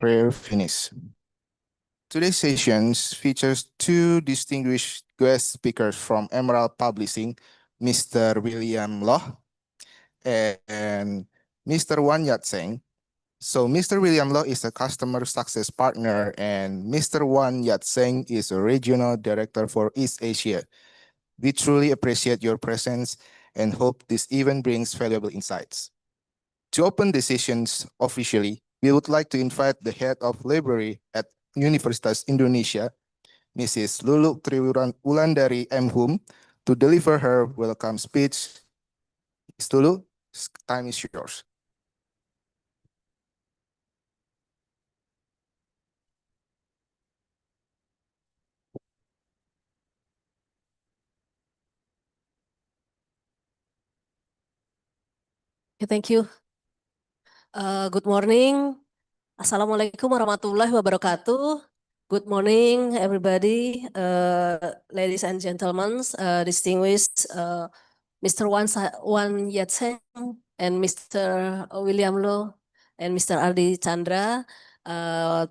Prayer finish. Today's session features two distinguished guest speakers from Emerald Publishing, Mr. William Loh and Mr. Wan Yat Seng. So Mr. William Loh is a customer success partner and Mr. Wan Yat Seng is a regional director for East Asia. We truly appreciate your presence and hope this event brings valuable insights. To open the sessions officially, we would like to invite the head of library at Universitas Indonesia, Mrs. Luluk Triwulandari M. Hum, to deliver her welcome speech. Ms. Luluk, time is yours. Thank you. Good morning. Assalamualaikum warahmatullahi wabarakatuh. Good morning, everybody, ladies and gentlemen, distinguished Mr. Wan Yat-seng and Mr. William Loh and Mr. Ardi Chandra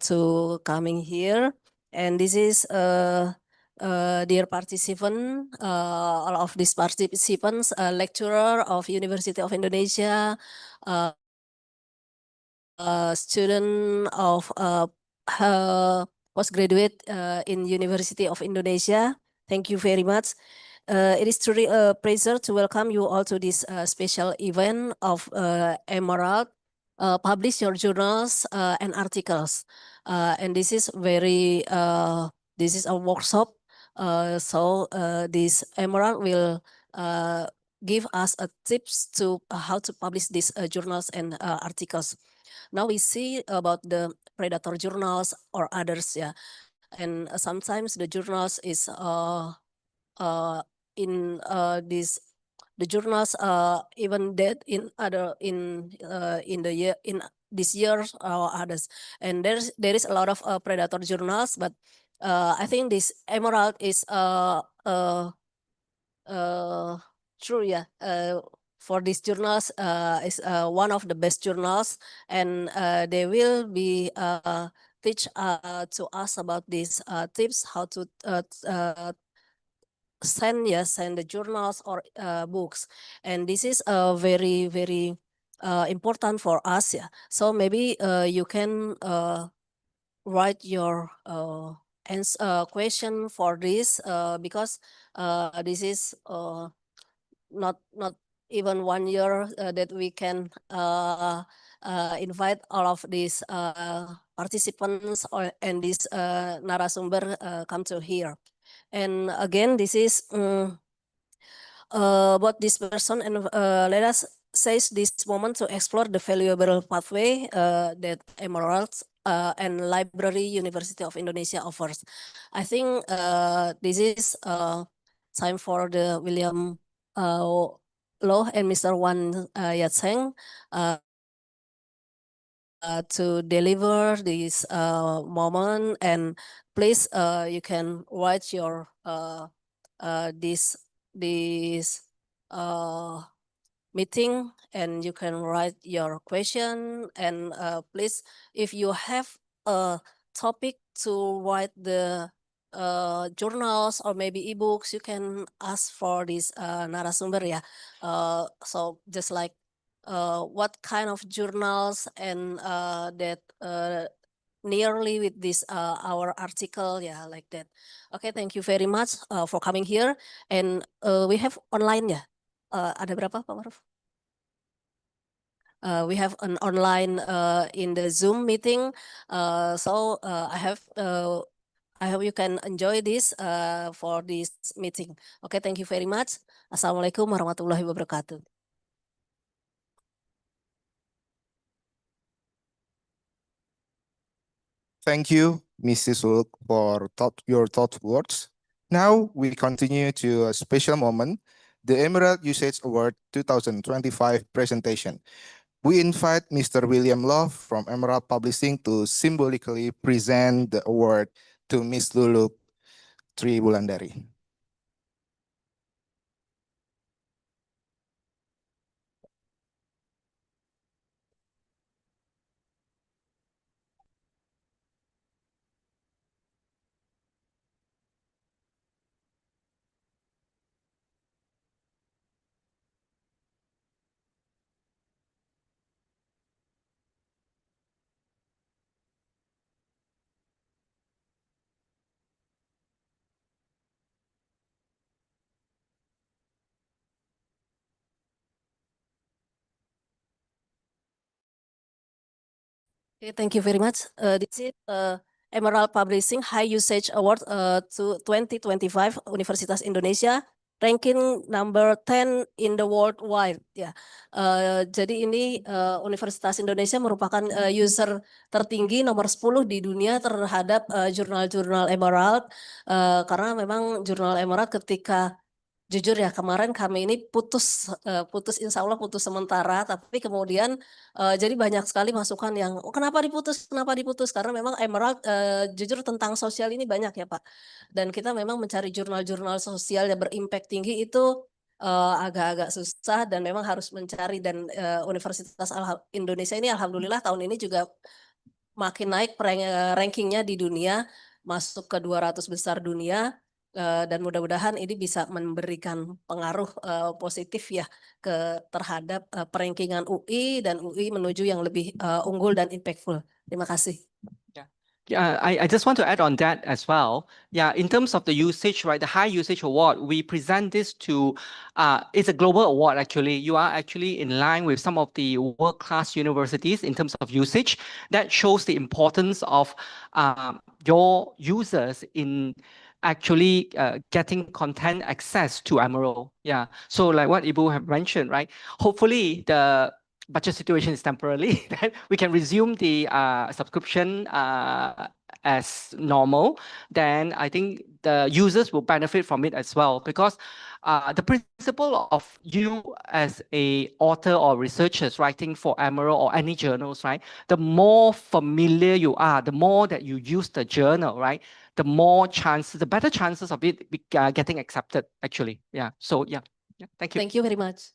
to coming here. And this is dear participant, all of these participants, lecturer of University of Indonesia, student of postgraduate in University of Indonesia. Thank you very much. It is truly a pleasure to welcome you all to this special event of Emerald. Publish your journals and articles. And this is this is a workshop. So this Emerald will give us a tips to how to publish these journals and articles. Now we see about the predator journals or others, yeah, and sometimes the journals is in this the journals even dead in other in the year in this year or others, and there is a lot of predator journals, but I think this Emerald is true, yeah. For these journals is one of the best journals, and they will be teach to us about these tips how to send the journals or books, and this is very important for us, yeah. So maybe you can write your question for this because this is not even 1 year that we can invite all of these participants and this narasumber come to here. And again, this is about this person, and let us seize this moment to explore the valuable pathway that Emeralds and Library University of Indonesia offers. I think this is time for the William Loh and Mr. Wan Yat-seng to deliver this moment, and please you can write your this meeting, and you can write your question, and please, if you have a topic to write the journals or maybe ebooks, you can ask for this narasumber, yeah. So just like what kind of journals and that nearly with this our article, yeah, like that. Okay, thank you very much for coming here, and we have online, ya. Ada berapa, Pak Maruf? We have an online in the Zoom meeting, so I hope you can enjoy this for this meeting. Okay, thank you very much. Assalamualaikum warahmatullahi wabarakatuh. Thank you, Mrs. Luluk, for your thoughtful words. Now we continue to a special moment, the Emerald Usage Award 2025 presentation. We invite Mr. William Loh from Emerald Publishing to symbolically present the award to Ms. Luluk Triwulandari. Okay, thank you very much. This is Emerald Publishing High Usage Award to 2025 Universitas Indonesia, ranking number 10 in the worldwide. Ya, jadi ini Universitas Indonesia merupakan user tertinggi nomor 10 di dunia terhadap jurnal-jurnal Emerald, karena memang jurnal Emerald ketika jujur ya kemarin kami ini putus insya Allah putus sementara, tapi kemudian jadi banyak sekali masukan yang kenapa diputus karena memang Emerald jujur tentang sosial ini banyak ya Pak, dan kita memang mencari jurnal-jurnal sosial yang berimpact tinggi itu agak-agak susah dan memang harus mencari, dan Universitas Indonesia ini alhamdulillah tahun ini juga makin naik rankingnya di dunia, masuk ke 200 besar dunia. Dan mudah-mudahan ini bisa memberikan pengaruh positif ya terhadap perankingan UI dan UI menuju yang lebih unggul dan impactful. Terima kasih. Yeah, I just want to add on that as well. Yeah, in terms of the usage, right, the high usage award, we present this to, it's a global award actually. You are actually in line with some of the world-class universities in terms of usage. That shows the importance of your users in actually getting content access to Emerald. Yeah, so like what Ibu have mentioned, right? Hopefully the budget situation is temporarily, then we can resume the subscription as normal. Then I think the users will benefit from it as well, because the principle of you as a author or researchers writing for Emerald or any journals, right? The more familiar you are, the more that you use the journal, right? The more chances, the better chances of it getting accepted actually. Yeah. So yeah. Thank you. Thank you very much.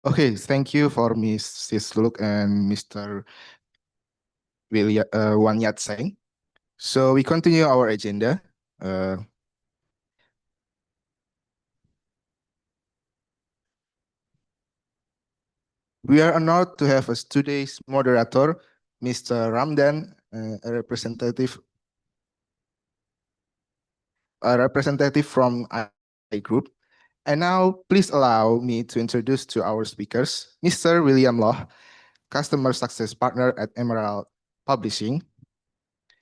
Okay, thank you for Mrs. Luluk and Mr. Wan Yat Seng. So we continue our agenda. We are honored to have as today's moderator, Mr. Ramdan, a representative from I Group. And now, please allow me to introduce to our speakers, Mr. William Loh, Customer Success Partner at Emerald Publishing,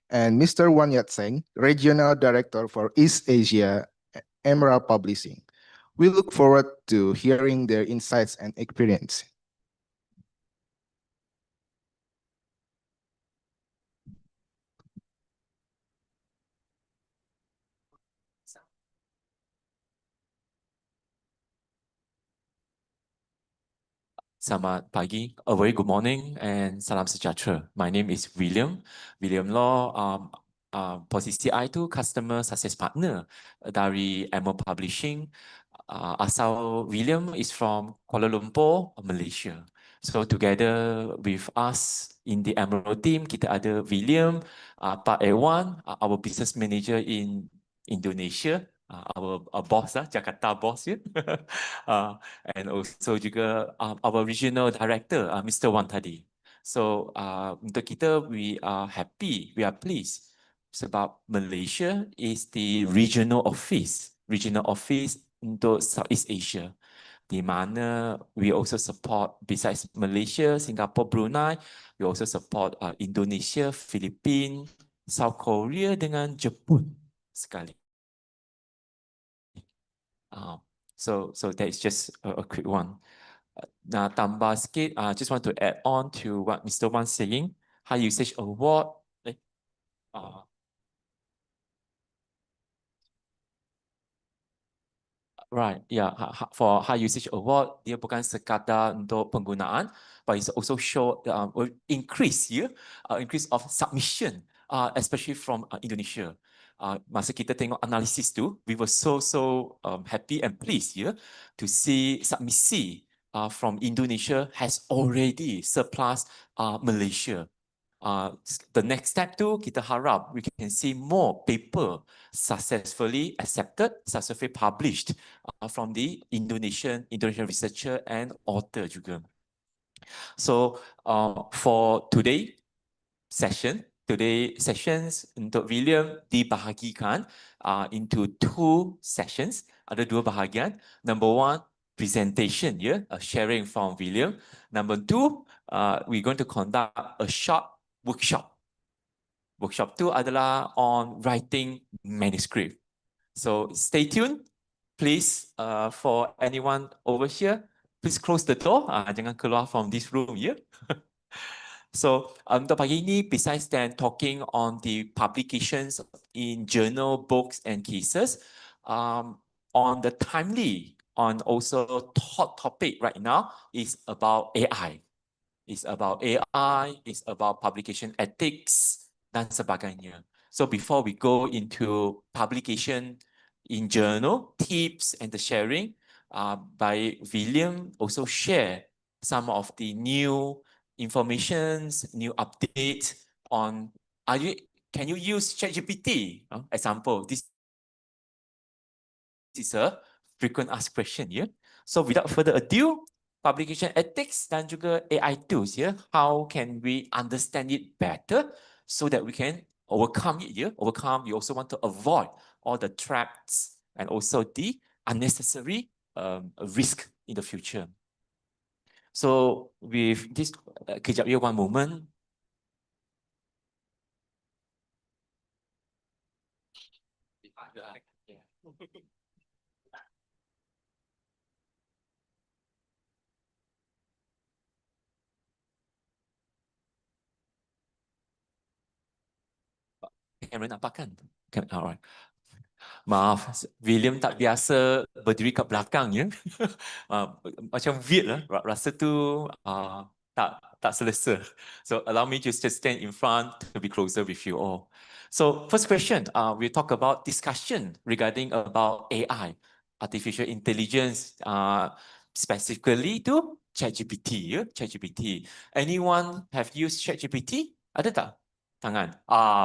and Mr. Wan Yat Seng, Regional Director for East Asia, Emerald Publishing. We look forward to hearing their insights and experience. Selamat pagi, a very good morning and salam sejahtera. My name is William Loh. Posisi I tu Customer Success Partner dari Emerald Publishing. Asal William is from Kuala Lumpur, Malaysia. So together with us in the Emerald team, kita ada William, Pak Ewan, our business manager in Indonesia, our boss, Jakarta boss, yeah? And also juga our regional director, Mr. Wan tadi. So untuk kita, we are happy, we are pleased sebab Malaysia is the regional office untuk Southeast Asia, di mana we also support, besides Malaysia, Singapore, Brunei, we also support Indonesia, Philippines, South Korea dengan Jepun sekali. So that is just a quick one. Nah, tambah sikit, just want to add on to what Mr. Wan saying. High Usage Award. Right, yeah. For High Usage Award, dia bukan sekadar untuk penggunaan, but it's also show increase of submission, especially from Indonesia. Masa kita tengok analisis tu, we were so happy and pleased to see submisi from Indonesia has already surpassed Malaysia. The next step tu, kita harap we can see more paper successfully accepted, successfully published from the Indonesian researcher and author juga. So for today session, today sessions untuk William dibahagikan into 2 sessions. Ada 2 bahagian. Number 1, presentation, a sharing from William. Number 2, we're going to conduct a short workshop. Workshop 2 adalah on writing manuscript. So stay tuned. Please, for anyone over here, please close the door. Jangan keluar from this room, So, untuk pagi ini, besides than talking on the publications in journal, books, and cases, on the timely, on also hot topic right now is about AI. It's about AI, it's about publication ethics, dan sebagainya. So before we go into publication in journal, tips, and the sharing, by William also share some of the new informations, new updates on, can you use ChatGPT? Example, this is a frequent asked question, So without further ado, publication ethics dan juga AI tools, how can we understand it better so that we can overcome it, Overcome, we also want to avoid all the traps and also the unnecessary risk in the future. So with this, kejap ya, one moment. Kamera nampak kan? Alright. Maaf, William tak biasa berdiri kat belakang, macam weird lah. Rasa tu tak selesa. So allow me just to stand in front to be closer with you all. So first question, we talk about discussion regarding about AI, artificial intelligence, specifically to ChatGPT, ChatGPT. Anyone have used ChatGPT? Ada tak? Tangan.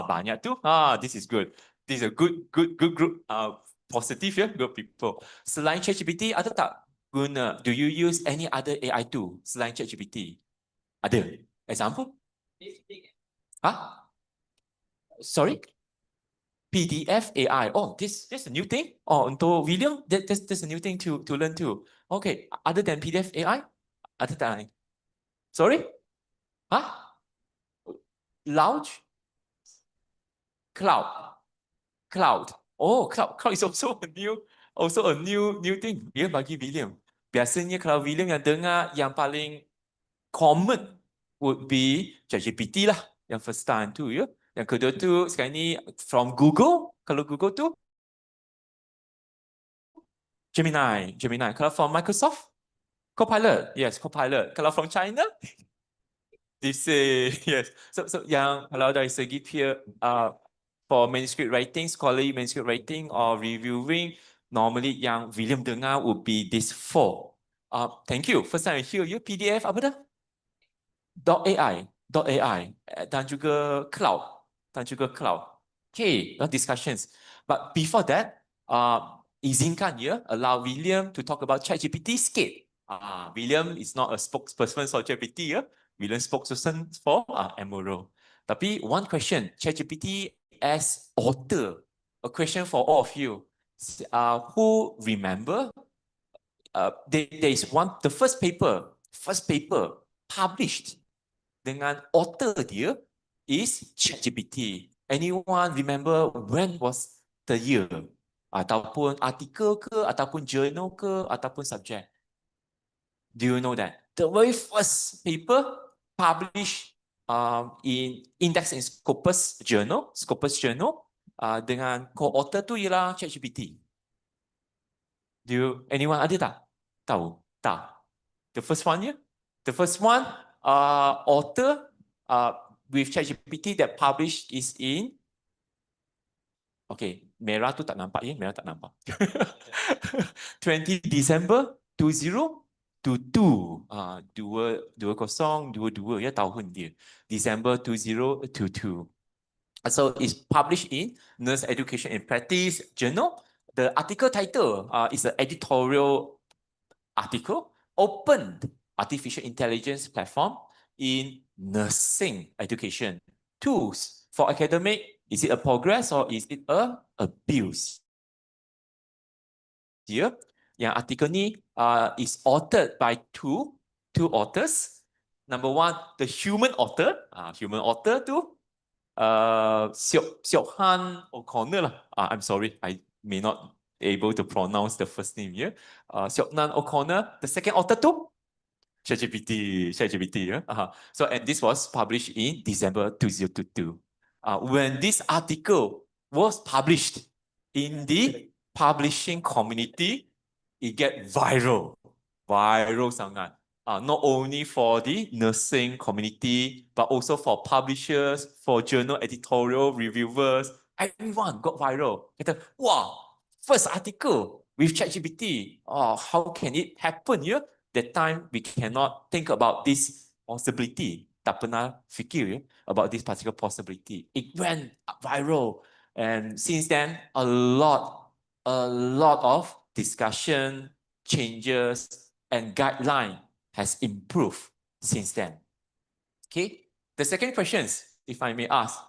Banyak tu. This is good. This is a good group. Positive, good people. Selain ChatGPT, ada tak guna? Do you use any other AI tool selain ChatGPT? Ada. Example? Sorry? PDF AI. Oh, this is a new thing. Oh, untuk William, that's a new thing to learn too. Okay, other than PDF AI, ada tak? Sorry? Large? Cloud. Oh, cloud is also a new thing. Bagi William. Biasanya kalau William yang dengar yang paling common would be ChatGPT lah. Yang first time tu, Yang kedua tu sekarang ni from Google. Kalau Google tu Gemini. Kalau from Microsoft, Copilot. Yes, Copilot. Kalau from China, DeepSeek. Yes. So yang kalau dari segi peer for manuscript writing, scholarly manuscript writing or reviewing, normally yang William dengar would be this 4. Thank you. First time I hear you. PDF apa dah? .ai dan juga cloud. Okay, discussions. But before that, izinkan allow William to talk about ChatGPT sikit. William is not a spokesperson for ChatGPT, William spokesperson for Emerald. Tapi one question, ChatGPT as author, a question for all of you. Who remember? There is the first paper published dengan author dia is ChatGPT. Anyone remember when was the year? Ataupun artikel ke, ataupun journal ke, ataupun subject? Do you know that? The very first paper published in Index and Scopus Journal, dengan co-author tu ialah ChatGPT. Anyone ada tak? Tahu? Tak. The first one, The first one, author with ChatGPT that published is in, okay, merah tu tak nampak merah tak nampak. 20 December 2022. 2022 tahun dia. December 2022. So it's published in Nurse Education and Practice Journal. The article title is an editorial article, Open Artificial Intelligence Platform in Nursing Education. tools for academic, is it a progress or is it a abuse? Here, yang artikel ni is authored by two authors. Number one, the human author tu Siok Han O'Connor lah. I'm sorry, I may not able to pronounce the first name here. Siok Han O'Connor. The second author tu ChatGPT. Yeah. So, and this was published in December 2022. When this article was published in the publishing community, it get viral sangat. Not only for the nursing community, but also for publishers, for journal editorial reviewers. Everyone got viral. Kata, wow, first article with ChatGPT. How can it happen here? That time we cannot think about this possibility. Tak pernah fikir about this particular possibility. It went viral, and since then a lot of discussion, changes, and guideline has improved since then. Okay, the second questions, if I may ask,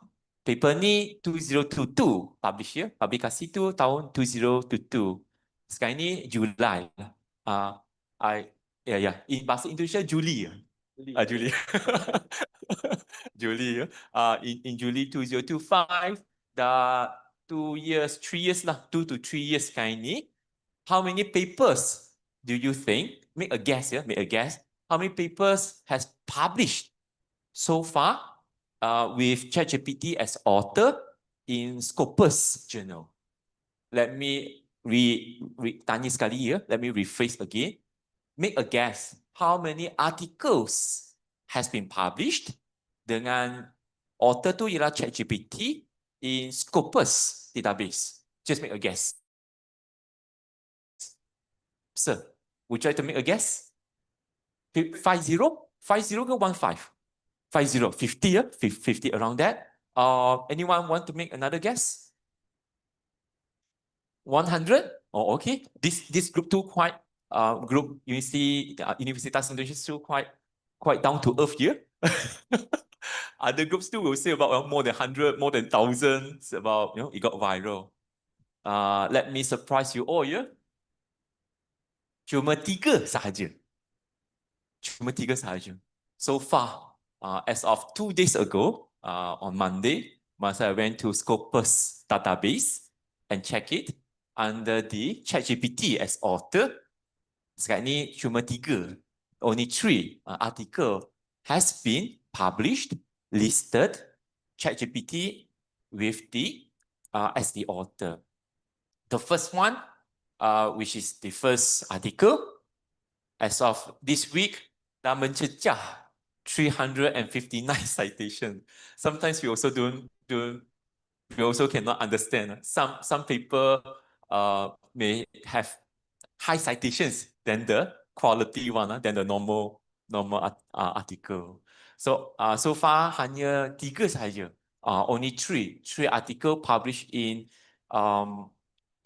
paper ni 2022 publish here, publikasi tu tahun 2022. Sekarang ni Julai. In bahasa Indonesia Juli. Juli. Juli. In Juli 2025, dah 2 years, 3 years lah, 2 to 3 years sekarang ni. How many papers do you think? Make a guess, yeah. Make a guess. How many papers has published so far with ChatGPT as author in Scopus Journal? Let me tanya sekali ya. Let me rephrase again. Make a guess. How many articles has been published dengan author tu ialah ChatGPT in Scopus database? Just make a guess. Sir, would you like to make a guess? 50? 50 ke 15? 50, 50, yeah? 50 around that. Anyone want to make another guess? 100? Oh, okay. This group too quite group Universitas Indonesia too quite down to earth here. Other groups too will say about more than 100, more than thousands. About it got viral. Let me surprise you all, yeah. Cuma 3 sahaja. Cuma 3 sahaja. So far, as of 2 days ago, on Monday, masa I went to Scopus database and check it under the ChatGPT as author. Sekarang ni cuma 3. Only 3 article has been published, listed, ChatGPT with the as the author. The first one, which is the first article, as of this week, dah mencecah 359 citation. Sometimes we also we also cannot understand. Some paper may have high citations than the quality one, than the normal article. So so far hanya 3 sahaja. Only 3 article published in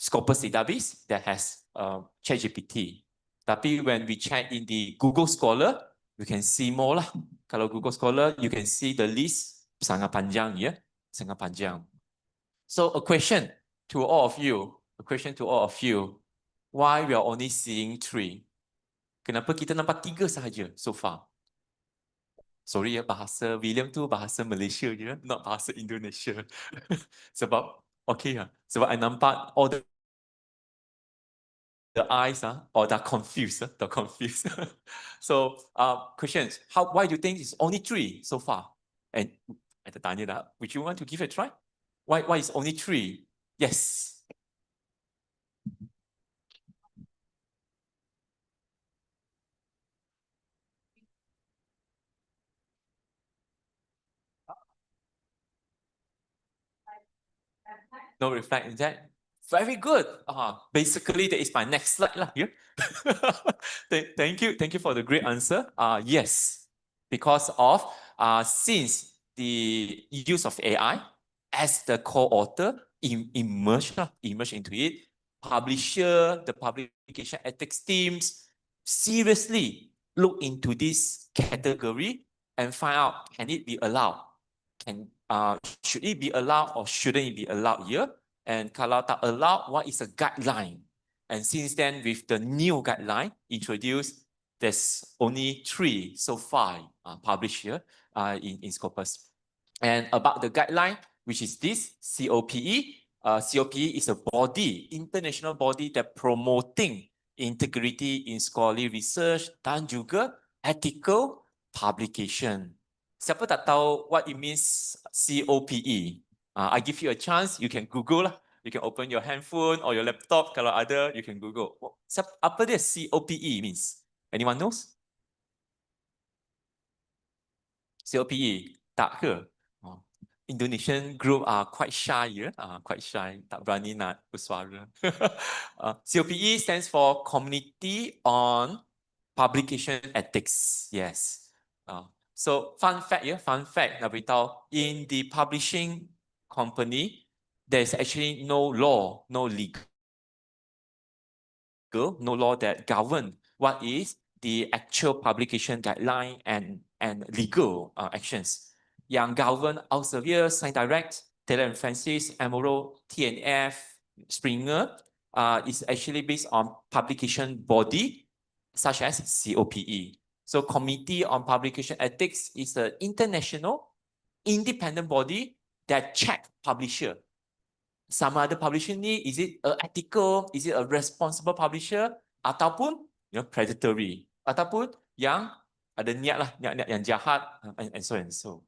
Scopus database that has ChatGPT. Tapi when we check in the Google Scholar, we can see more lah. Kalau Google Scholar, you can see the list sangat panjang, ya, sangat panjang. So a question to all of you, why we are only seeing 3? Kenapa kita nampak 3 sahaja so far? Sorry ya, bahasa William tu bahasa Malaysia je, not bahasa Indonesia. Sebab, okay ya, sebab I nampak all the eyes or they're confused. So questions, why do you think it's only 3 so far? And at the tanya dah, would you want to give it a try? Why is only 3? Yes. No reflect in that. Very good. Basically, that is my next slide lah here. Thank you for the great answer. Yes, because of since the use of AI as the co-author emerged into it, the publication ethics teams seriously look into this category and find out, can it be allowed? should it be allowed or shouldn't it be allowed here? And kalau tak allowed, what is a guideline? And since then, with the new guideline introduced, there's only 3 so far published here in Scopus. And about the guideline, which is this COPE. COPE is a body, international body that promoting integrity in scholarly research dan juga ethical publication. Siapa tak tahu what it means COPE? I give you a chance, you can Google lah. You can open your handphone or your laptop. Kalau ada, you can Google. Apa dia COPE means? Anyone knows? COPE, tak ke? Indonesian group are quite shy, quite shy, tak berani nak bersuara. COPE stands for Community on Publication Ethics. Yes. So fun fact, nak beritahu, in the publishing company, there's actually no law, no law that govern what is the actual publication guideline and legal actions. Yang govern Elsevier, ScienceDirect, Taylor and Francis, Amaro, TNF, Springer is actually based on publication body such as COPE. So Committee on Publication Ethics is an international independent body that check publisher. Sama ada publisher ni, is it ethical, is it a responsible publisher, ataupun predatory, ataupun yang ada niat yang jahat, and so and so.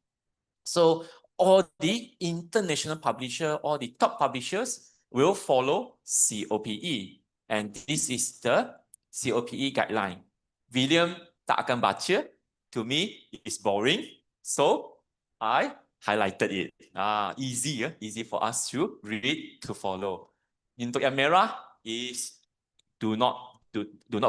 So all the international publisher, all the top publishers will follow COPE. And this is the COPE guideline. William tak akan baca. To me, it's boring. So I highlighted it. Easy for us to read, to follow. Untuk yang merah is do not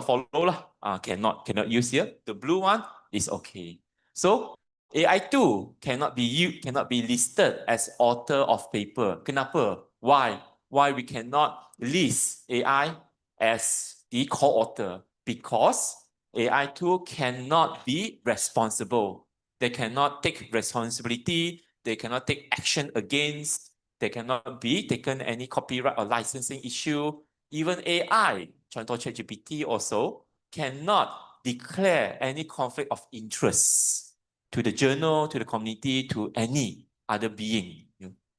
follow lah. Cannot use here. The blue one is okay. So AI2 cannot be listed as author of paper. Kenapa? Why? Why we cannot list AI as the co-author? Because AI2 cannot be responsible. They cannot take responsibility. They cannot take action against. They cannot be taken any copyright or licensing issue. Even AI, contoh ChatGPT also, cannot declare any conflict of interest to the journal, to the community, to any other being.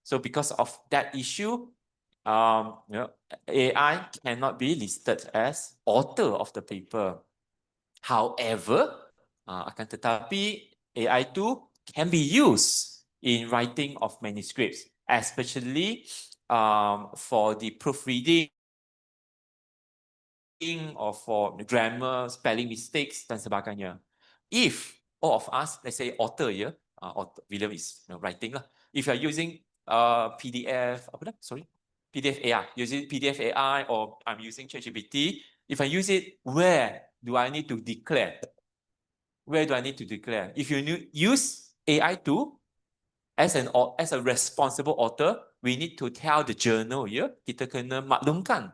So because of that issue, AI cannot be listed as author of the paper. However, akan tetapi AI2 can be used in writing of manuscripts, especially for the proofreading or for grammar, spelling mistakes dan sebagainya. If all of us, let's say author here, William is writing lah. If you are using PDF, PDF AI, using PDF AI, or I'm using ChatGPT, if I use it, where do I need to declare? Where do I need to declare? If you use AI2 as a responsible author, we need to tell the journal here, kita kena maklumkan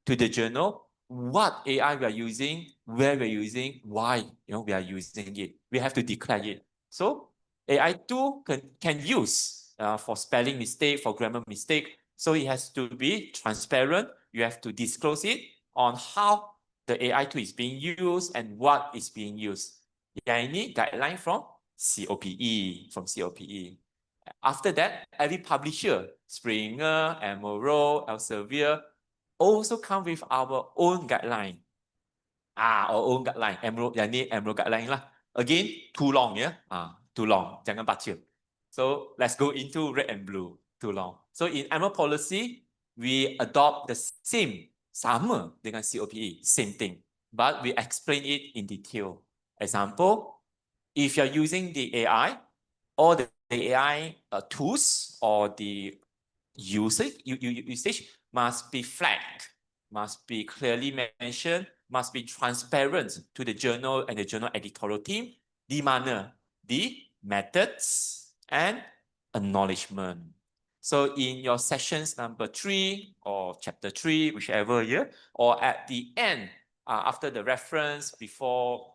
to the journal what AI we are using, where we are using, why we are using it. We have to declare it. So AI2 can use for spelling mistake, for grammar mistake. So it has to be transparent. You have to disclose it on how the AI2 is being used and what is being used. Yang ini guideline from COPE. After that, every publisher, Springer, Amaro, Elsevier, also come with our own guideline. Our own guideline. Amaro guideline lah. Again, too long, too long. Jangan baca. So let's go into red and blue. Too long. So in Amaro policy, we adopt the same, sama dengan COPE, same thing. But we explain it in detail. Example, if you're using the AI, all the AI tools or the usage must be flagged, must be clearly mentioned, must be transparent to the journal and the journal editorial team. Di mana? The methods and acknowledgement. So in your sessions number 3 or chapter 3, whichever year, or at the end, after the reference, before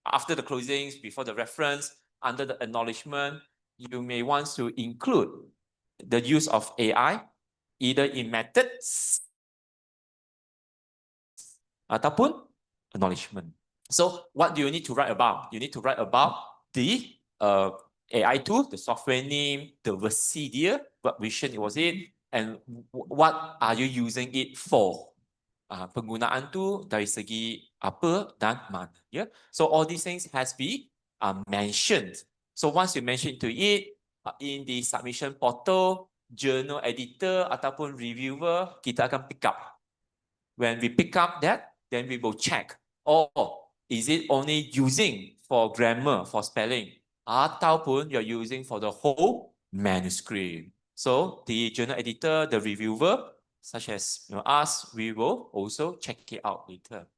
after the closings, before the reference, under the acknowledgement, you may want to include the use of AI either in methods ataupun acknowledgement. So what do you need to write about? You need to write about the AI tool, the software name, the procedure, what version was it, and what are you using it for? Penggunaan tu dari segi apa dan mana. Yeah? So all these things has be mentioned. So once you mention to it in the submission portal, journal editor ataupun reviewer, kita akan pick up. When we pick up that, then we will check. Oh, is it only using for grammar, for spelling? Ataupun you're using for the whole manuscript. So the journal editor, the reviewer, such as us, we will also check it out later.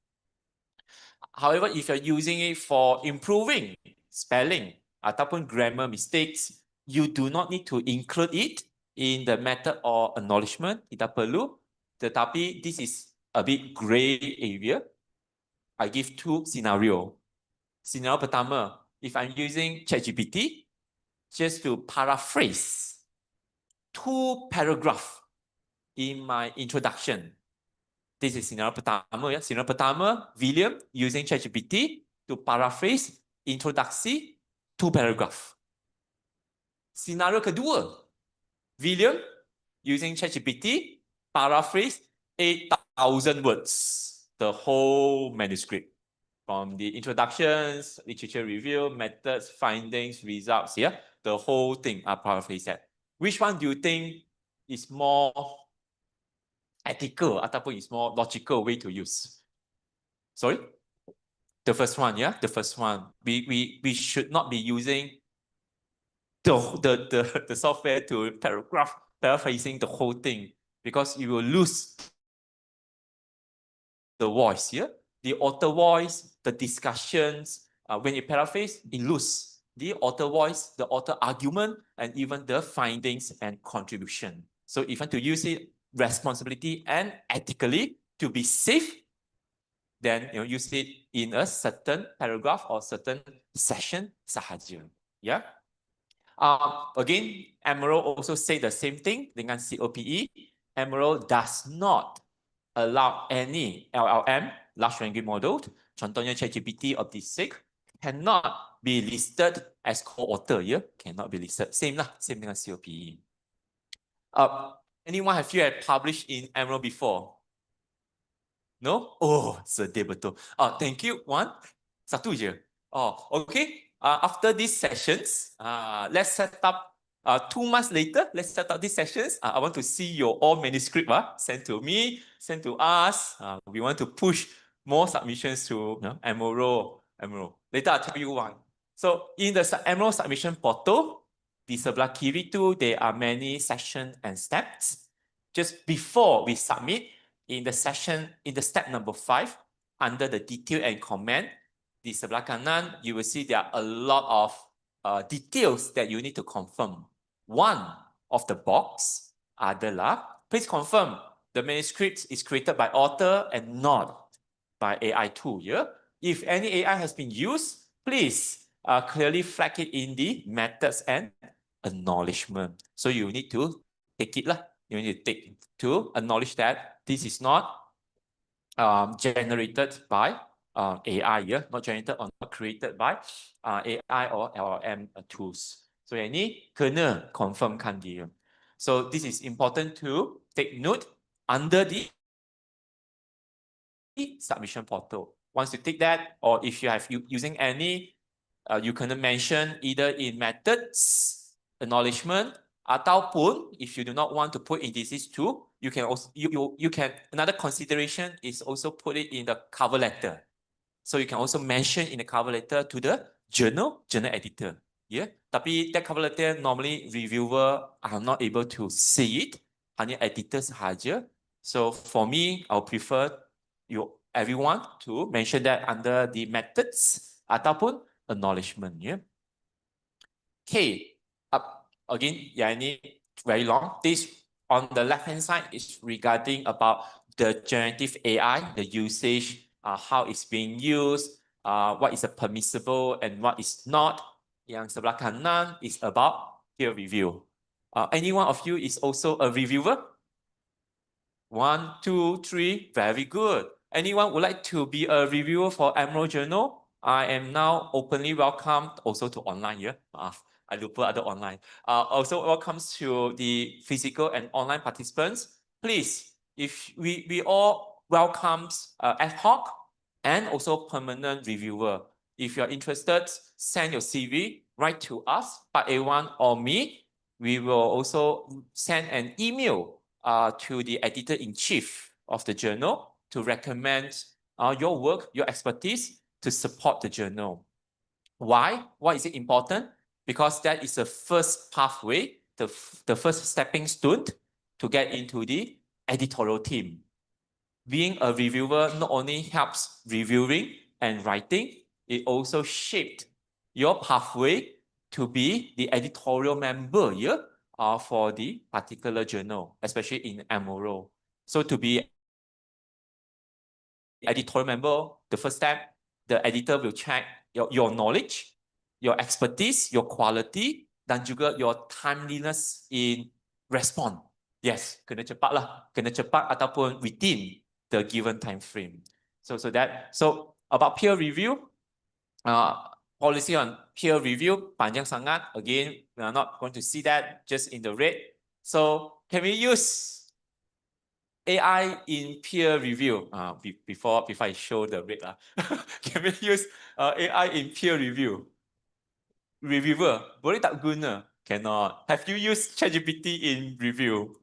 However, if you're using it for improving spelling ataupun grammar mistakes, you do not need to include it in the method or acknowledgement. Tidak perlu. Tetapi this is a bit gray area. I give two scenario. Scenario pertama, if I'm using ChatGPT just to paraphrase 2 paragraphs in my introduction. This is scenario pertama ya. Scenario pertama, William using ChatGPT to paraphrase introduksi 2 paragraphs. Scenario kedua, William using ChatGPT paraphrase 8,000 words, the whole manuscript. From the introductions, literature review, methods, findings, results, yeah, the whole thing are paraphrased. Which one do you think is more ethical ataupun is more logical way to use? Sorry? The first one, yeah, the first one. We should not be using the software to paraphrasing the whole thing because you will lose the voice, yeah? The author voice, the discussions, when you paraphrase, it lose the author voice, the author argument, and even the findings and contribution. So if you want to use it responsibility and ethically to be safe, then use it in a certain paragraph or certain session sahaja. Yeah. Again, Emerald also say the same thing dengan COPE. Emerald does not allow any LLM, large language model, contohnya ChatGPT or DeepSeek, cannot be listed as co-author, yeah? Cannot be listed. Same lah, same dengan COPE. Anyone have you published in Emerald before? No? Oh, sedih betul. Thank you. One, satu je. Oh, okay. After these sessions, let's set up 2 months later, let's set up these sessions. I want to see your all manuscript sent to me, sent to us. We want to push more submissions to Emerald. Later I'll tell you why. So in the Emerald submission portal, di sebelah kiri tu, there are many sessions and steps. Just before we submit, in the session, in the step number 5, under the detail and comment, di sebelah kanan, you will see there are a lot of details that you need to confirm. One of the box adalah, please confirm the manuscript is created by author and not by AI tool. Yeah? If any AI has been used, please clearly flag it in the methods and acknowledgement. So you need to take it lah. You need to take to acknowledge that this is not generated by AI, yeah? Not generated or not created by AI or LLM tools. So yang ni kena confirmkan dia. So this is important to take note under the submission portal. Once you take that, or if you have using any, you can mention either in methods, acknowledgement, ataupun if you do not want to put indices too, you can also you can another consideration is also put it in the cover letter. So you can also mention in the cover letter to the journal editor. Yeah, tapi that cover letter normally reviewer are not able to see it, hanya editor sahaja. So for me, I'll prefer everyone to mention that under the methods ataupun acknowledgement. Yeah. Okay. Again, yeah, ini very long. This on the left-hand side is regarding about the generative AI, the usage, how it's being used, what is permissible and what is not. Yang sebelah kanan is about peer review. Any one of you is also a reviewer? 1, 2, 3, very good. Anyone would like to be a reviewer for Emerald Journal? I am now openly welcomed also to online, yeah? I lupa ada online. Also welcomes to the physical and online participants. Please, if we all welcomes ad hoc and also permanent reviewer. If you're interested, send your CV right to us, Pak Ewan or me. We will also send an email to the editor-in-chief of the journal to recommend your work, your expertise to support the journal. Why? Why is it important? Because that is the first pathway, the first stepping stone to get into the editorial team. Being a reviewer not only helps reviewing and writing, it also shaped your pathway to be the editorial member here for the particular journal, especially in Emerald. So to be editorial member, the first step, the editor will check your knowledge, your expertise, your quality, dan juga your timeliness in respond. Yes, kena cepat lah, kena cepat ataupun within the given time frame. So about peer review, policy on peer review panjang sangat. Again, we are not going to see that just in the red. So can we use AI in peer review? Before I show the red, can we use AI in peer review? Reviewer, boleh tak guna? Cannot. Have you used ChatGPT in review?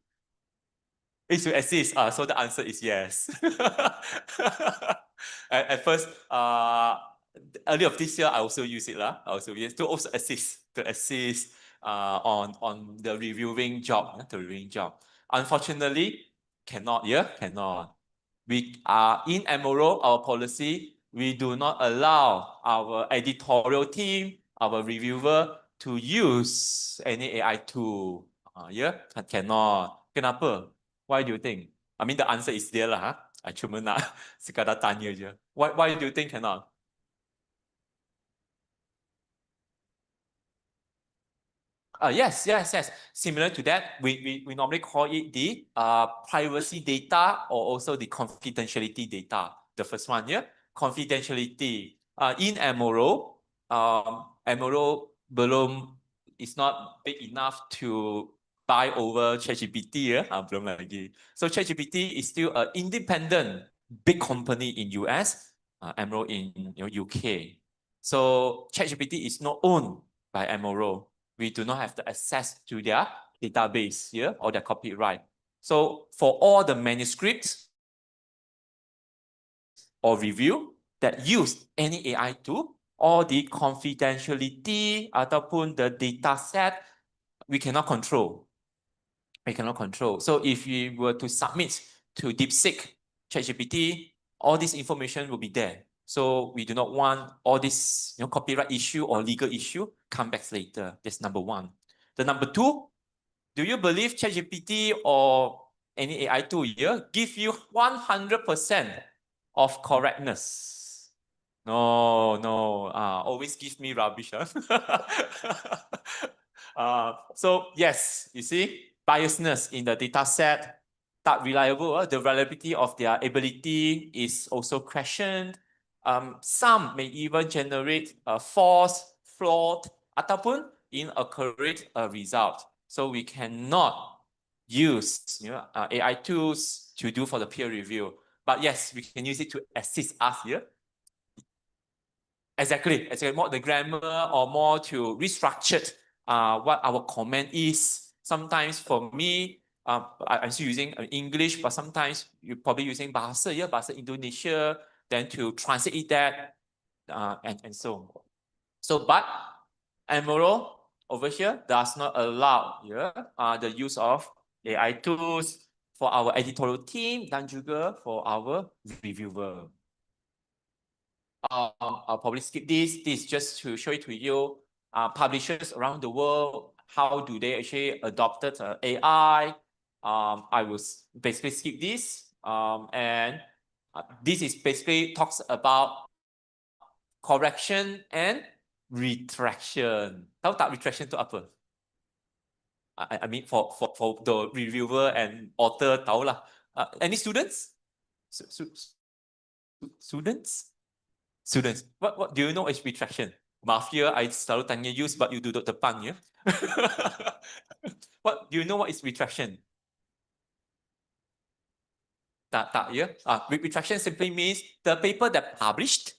It should assist. So the answer is yes. At first, early of this year, I also use it lah. To also assist on the reviewing job. Unfortunately, cannot. Yeah, cannot. We are in Emerald, our policy. We do not allow our editorial team, our reviewer, to use any AI tool. Yeah, cannot. Kenapa? Why do you think? I mean, the answer is there lah. I cuma nak sekadar tanya je. Why do you think cannot? Yes. Similar to that, we normally call it the privacy data or also the confidentiality data. The first one, yeah, confidentiality. In Emerald, Emerald belum is not big enough to buy over ChatGPT, yeah? Belum lagi. So ChatGPT is still an independent big company in US, Emerald in UK. So ChatGPT is not owned by Emerald. We do not have the access to their database here or their copyright. So for all the manuscripts or review that use any AI tool, all the confidentiality ataupun the data set, we cannot control. So if we were to submit to DeepSeek, ChatGPT, all this information will be there. So we do not want all this copyright issue or legal issue come back later. That's number one. The number two, do you believe ChatGPT or any AI tool here give you 100% of correctness? No. Always give me rubbish. So yes, you see, biasness in the data set, tak reliable. The reliability of their ability is also questioned. Some may even generate a false, flawed, ataupun inaccurate result. So we cannot use AI tools to do for the peer review. But yes, we can use it to assist us here. Exactly. More the grammar or more to restructure what our comment is. Sometimes for me, I'm still using English, but sometimes you're probably using Bahasa Indonesia, then to translate that and so on. So, but Emerald over here does not allow the use of AI tools for our editorial team dan juga for our reviewer. I'll probably skip this. This just to show it to you. Publishers around the world, how do they actually adopted AI? I will basically skip this. And this is basically talks about correction and retraction. Tahu tak retraction tu apa? I mean for the reviewer and author tahulah. Any students? Students. What do you know is retraction? Maaf ya, I selalu tanya you sebab you duduk depan ya. What do you know what is retraction? Tak ya. Retraction simply means the paper that published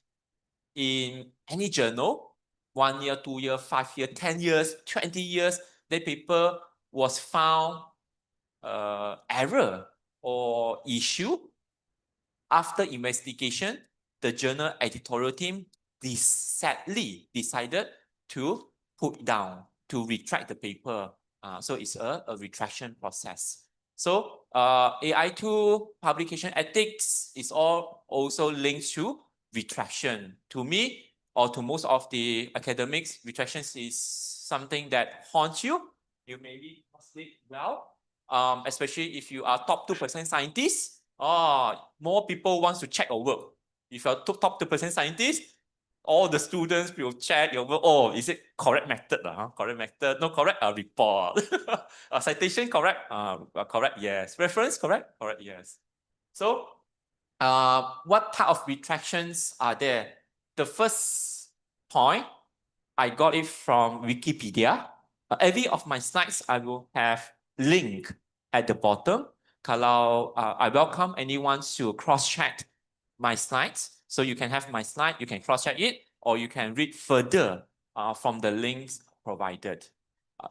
in any journal, 1 year, 2 year, 5 year, 10 years, 20 years, the paper was found error or issue. After investigation, the journal editorial team sadly decided to put down, to retract the paper. So it's a retraction process. So AI2 publication ethics is all also linked to retraction. To me, or to most of the academics, retraction is something that haunts you. You maybe sleep well, especially if you are top 2% scientists. More people want to check your work. If you're top 2% scientist, all the students will check your work. Oh, is it correct method? Correct method. No correct, report. Citation correct? Correct, yes. Reference correct? Correct, yes. So, what type of retractions are there? The first point, I got it from Wikipedia. Every of my slides, I will have link at the bottom. Kalau I welcome anyone to cross-check my slides. So you can have my slide, you can cross-check it, or you can read further from the links provided.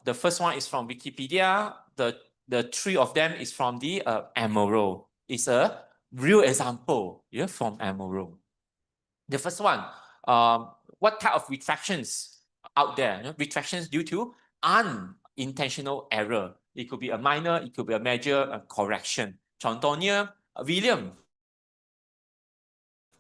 The first one is from Wikipedia. The three of them is from the Emerald. It's a real example from Emerald. The first one, what type of retractions out there? Retractions due to unintentional error. It could be a minor, it could be a major correction. Contohnya, William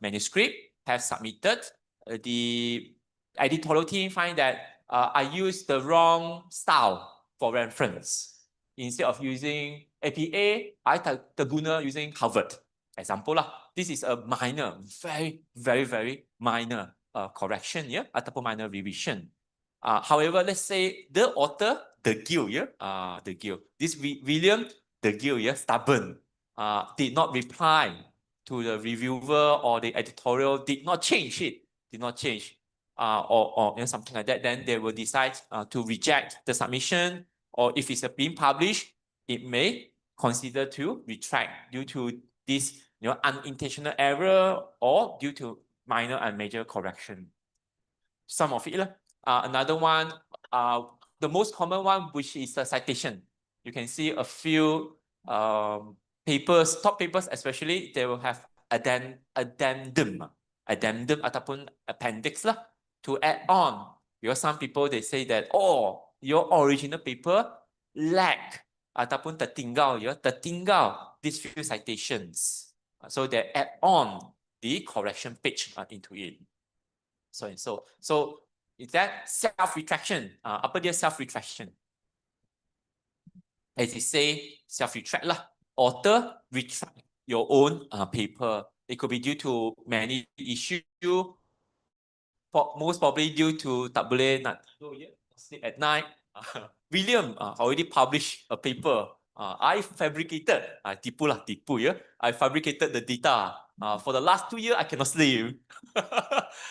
manuscript has submitted. The editorial team find that I used the wrong style for reference. Instead of using APA, I terguna using Harvard. Example lah. This is a minor, very minor correction, ataupun minor revision. However, let's say the author, De Gill, De Gill. This William De Gill, stubborn, did not reply to the reviewer or the editorial, did not change it, or something like that. Then they will decide to reject the submission, or if it's being published, it may consider to retract due to this unintentional error or due to minor and major correction. Some of it. Another one, the most common one, which is a citation. You can see a few papers, top papers especially, they will have addendum ataupun appendix lah, to add on. Because some people, they say that, oh, your original paper lack ataupun tertinggal these few citations. So they add on the correction page into it. So is that self-retraction? Apa dia self-retraction? As it say, self-retract lah. Author retract your own paper. It could be due to many issues, most probably due to tak boleh nak sleep at night. William already published a paper. I fabricated, tipu I fabricated the data. For the last 2 years, I cannot sleep.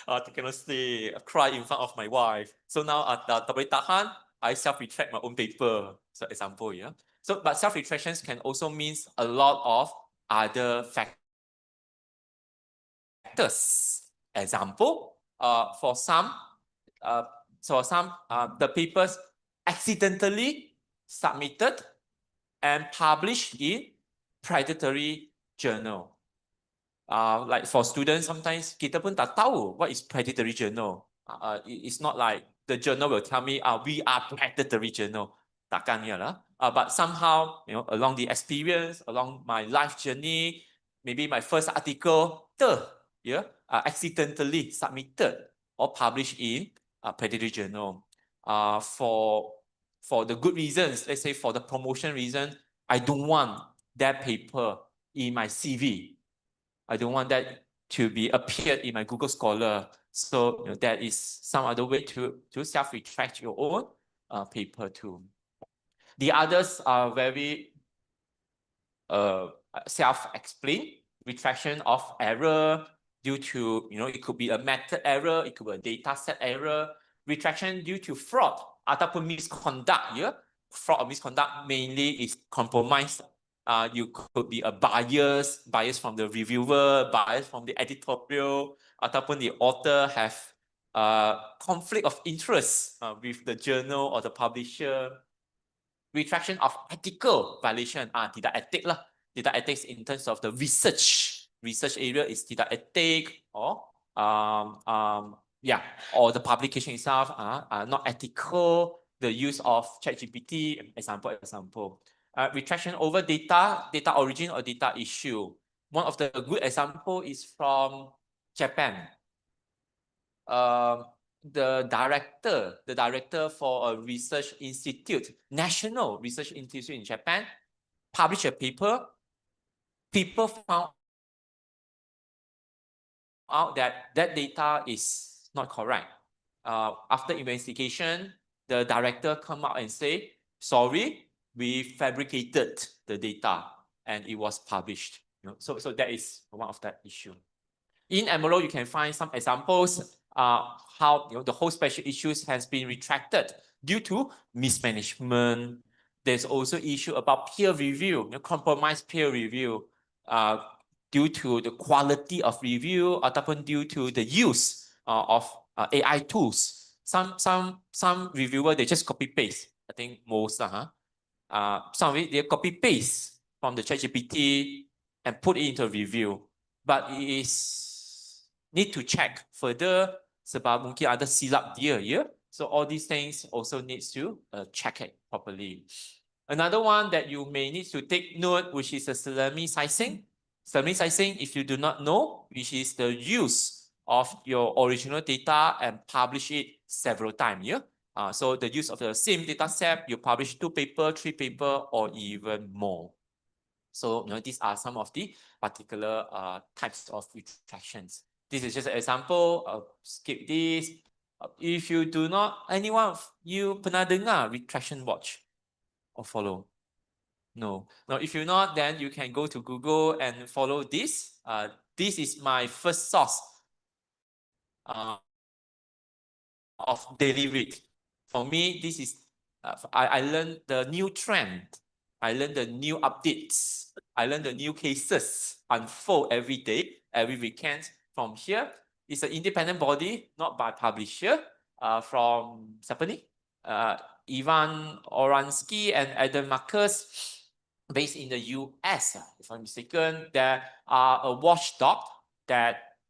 I cannot sleep. I cry in front of my wife. So now, tak boleh tahan, I self-retract my own paper. So example, So, but self-retractions can also mean a lot of other factors. Example, for some, the papers accidentally submitted and published in predatory journal. Like for students, sometimes kita pun tak tahu what is predatory journal. It's not like the journal will tell me, we are predatory journal. Takkan lah. But somehow, along the experience, along my life journey, maybe my first article, accidentally submitted or published in a predatory journal. For the good reasons, let's say for the promotion reason, I don't want that paper in my CV. I don't want that to be appeared in my Google Scholar. So that is some other way to self-retract your own paper too. The others are very self-explained. Retraction of error due to, it could be a method error, it could be a data set error. Retraction due to fraud ataupun misconduct. Fraud or misconduct mainly is compromise. You could be a bias from the reviewer, bias from the editorial, ataupun the author have conflict of interest with the journal or the publisher. Retraction of ethical violation, tidak etik lah. Tidak ethics in terms of the research area is tidak etik, or or the publication itself are not ethical. The use of ChatGPT, example. Retraction over data origin or data issue. One of the good example is from Japan. The director for a research institute, national research institute in Japan, published a paper. People found out that data is not correct. After investigation, the director come out and say, sorry, we fabricated the data and it was published. So that is one of that issue. In Emerald, you can find some examples how the whole special issues has been retracted due to mismanagement. There's also issue about peer review, compromised peer review due to the quality of review ataupun due to the use of AI tools. Some reviewer, they just copy paste. I think most some of it, they copy paste from the ChatGPT and put it into a review. But it is need to check further sebab mungkin ada silap dia, So all these things also needs to check it properly. Another one that you may need to take note, which is the salami sizing. Salami sizing, if you do not know, which is the use of your original data and publish it several times, so the use of the same data set, you publish 2 paper, 3 paper, or even more. So these are some of the particular types of retractions. This is just an example. Skip this. If you do not, anyone of you pernah dengar retraction watch or follow? No. Now, if you're not, then you can go to Google and follow this. This is my first source of daily read. For me, this is I learned the new trend. I learned the new updates. I learned the new cases unfold every day, every weekend. From here, it's an independent body, not by publisher. From siapa ni? Ivan Oransky and Adam Marcus, based in the US, if I'm mistaken. There are a watchdog that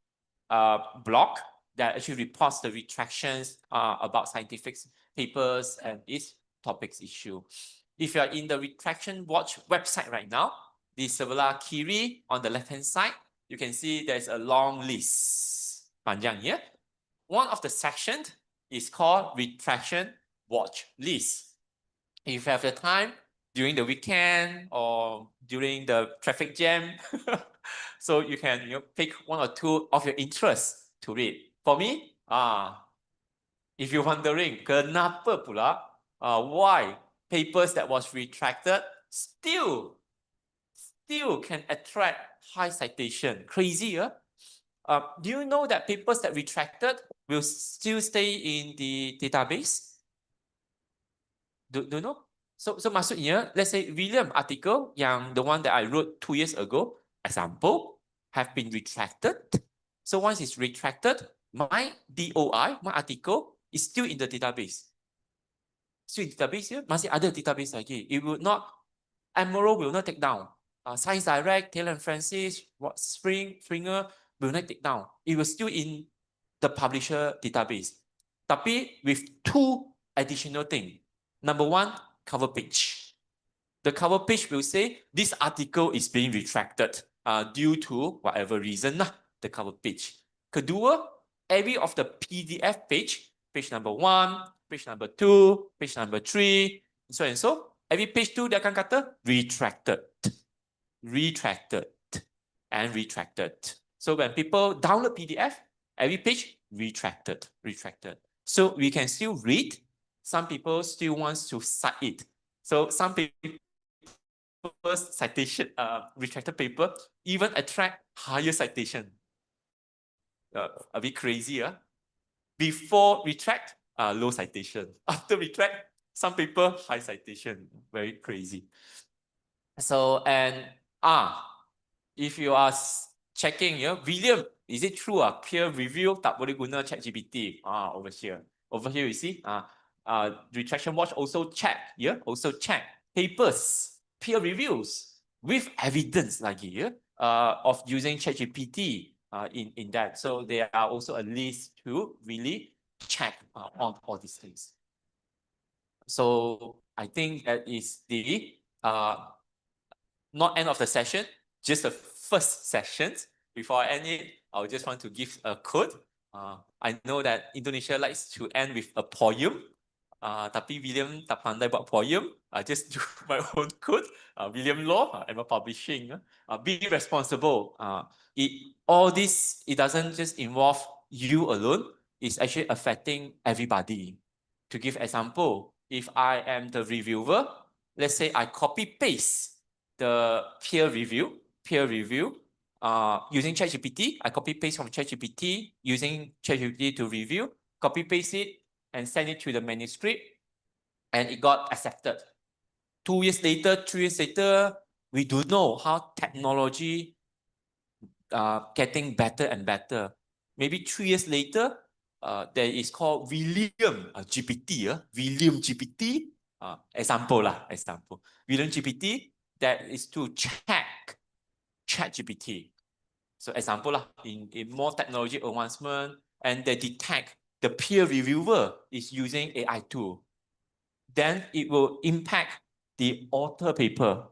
blog that actually reports the retractions about scientific papers and its topics issue. If you are in the Retraction Watch website right now, the sebelah kiri on the left-hand side, you can see there's a long list. Panjang here. One of the sections is called Retraction Watch List. If you have the time during the weekend or during the traffic jam, so you can pick 1 or 2 of your interests to read. For me, if you're wondering, kenapa pula, why papers that was retracted still can attract high citation? Crazy, do you know that papers that retracted will still stay in the database? Do you know? So maksudnya, let's say William article, yang the one that I wrote 2 years ago, example, have been retracted. So once it's retracted, my DOI, my article, is still in the database. Still in the database here, masih ada database lagi. It will not, Emerald will not take down. Science Direct, Taylor and Francis, Springer will not take down. It will still in the publisher database. Tapi with 2 additional things. Number 1, cover page. The cover page will say this article is being retracted due to whatever reason, the cover page. Kedua, every of the PDF page number 1, page number 2, page number 3, so and so, every page 2 dia akan kata retracted, retracted, and retracted. So when people download PDF, every page retracted. So we can still read. Some people still wants to cite it. So some people's citation, retracted paper even attract higher citation. A bit crazy, huh? Before retract, low citation. After retract, some paper high citation. Very crazy. So and if you are checking, William, is it true? Peer review tak boleh guna ChatGPT. Over here. Over here, you see, Retraction Watch also check, also check papers, peer reviews with evidence lagi, of using ChatGPT in that. So there are also a list to really check on all these things. So I think that is the not end of the session, just the first session. Before I end it, I just want to give a quote. I know that Indonesia likes to end with a poem. Tapi William tak pandai buat poem. I just do my own quote. William Law, Emerald Publishing. Be responsible. All this, it doesn't just involve you alone. It's actually affecting everybody. To give example, if I am the reviewer, let's say I copy paste the peer review using ChatGPT. I copy paste from ChatGPT using ChatGPT to review, copy paste it and send it to the manuscript, and it got accepted. 2 years later, 3 years later, we don't know how technology getting better and better. Maybe 3 years later, there is called William GPT. William GPT, example. William GPT, that is to check ChatGPT. So example in more technology advancement, and they detect the peer reviewer is using AI tool, then it will impact the author paper.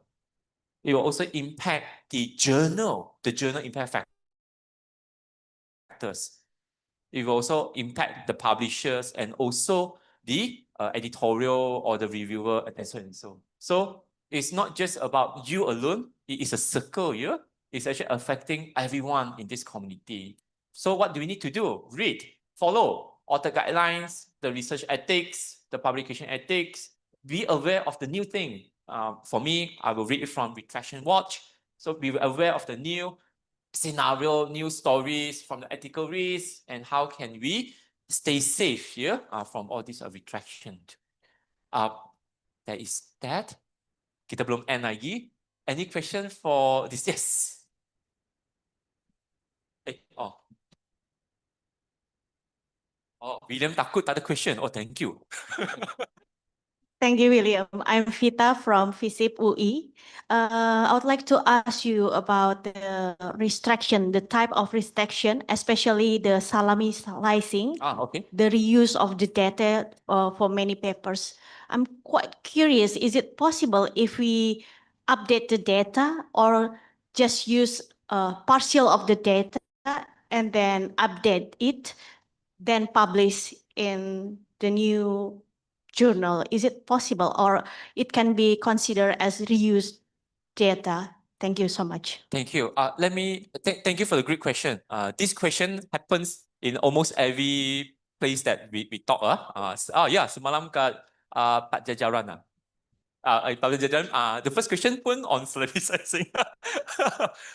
It will also impact the journal impact factors. It will also impact the publishers and also the editorial or the reviewer and so on. So it's not just about you alone. It is a circle here. It's actually affecting everyone in this community. So what do we need to do? Read, follow author guidelines, the research ethics, the publication ethics. Be aware of the new thing. For me, I will read it from Retraction Watch. So be aware of the new scenario, new stories from the ethical risks, and how can we stay safe here from all these retraction. That is that. Kita belum end lagi. Any question for this? Yes. William takut tak ada question. Thank you. Thank you, William. I'm Vita from FISIP UI. I would like to ask you about the restriction, the type of restriction, especially the salami slicing, Okay. the reuse of the data for many papers. I'm quite curious, is it possible if we update the data or just use partial of the data and then update it, then publish in the new journal? Is it possible, or it can be considered as reused data? Thank you so much. Thank you. Thank you for the great question. This question happens in almost every place that we talk. Semalam kat Pak Jajaran. Pak Jajaran, the first question pun on salami slicing.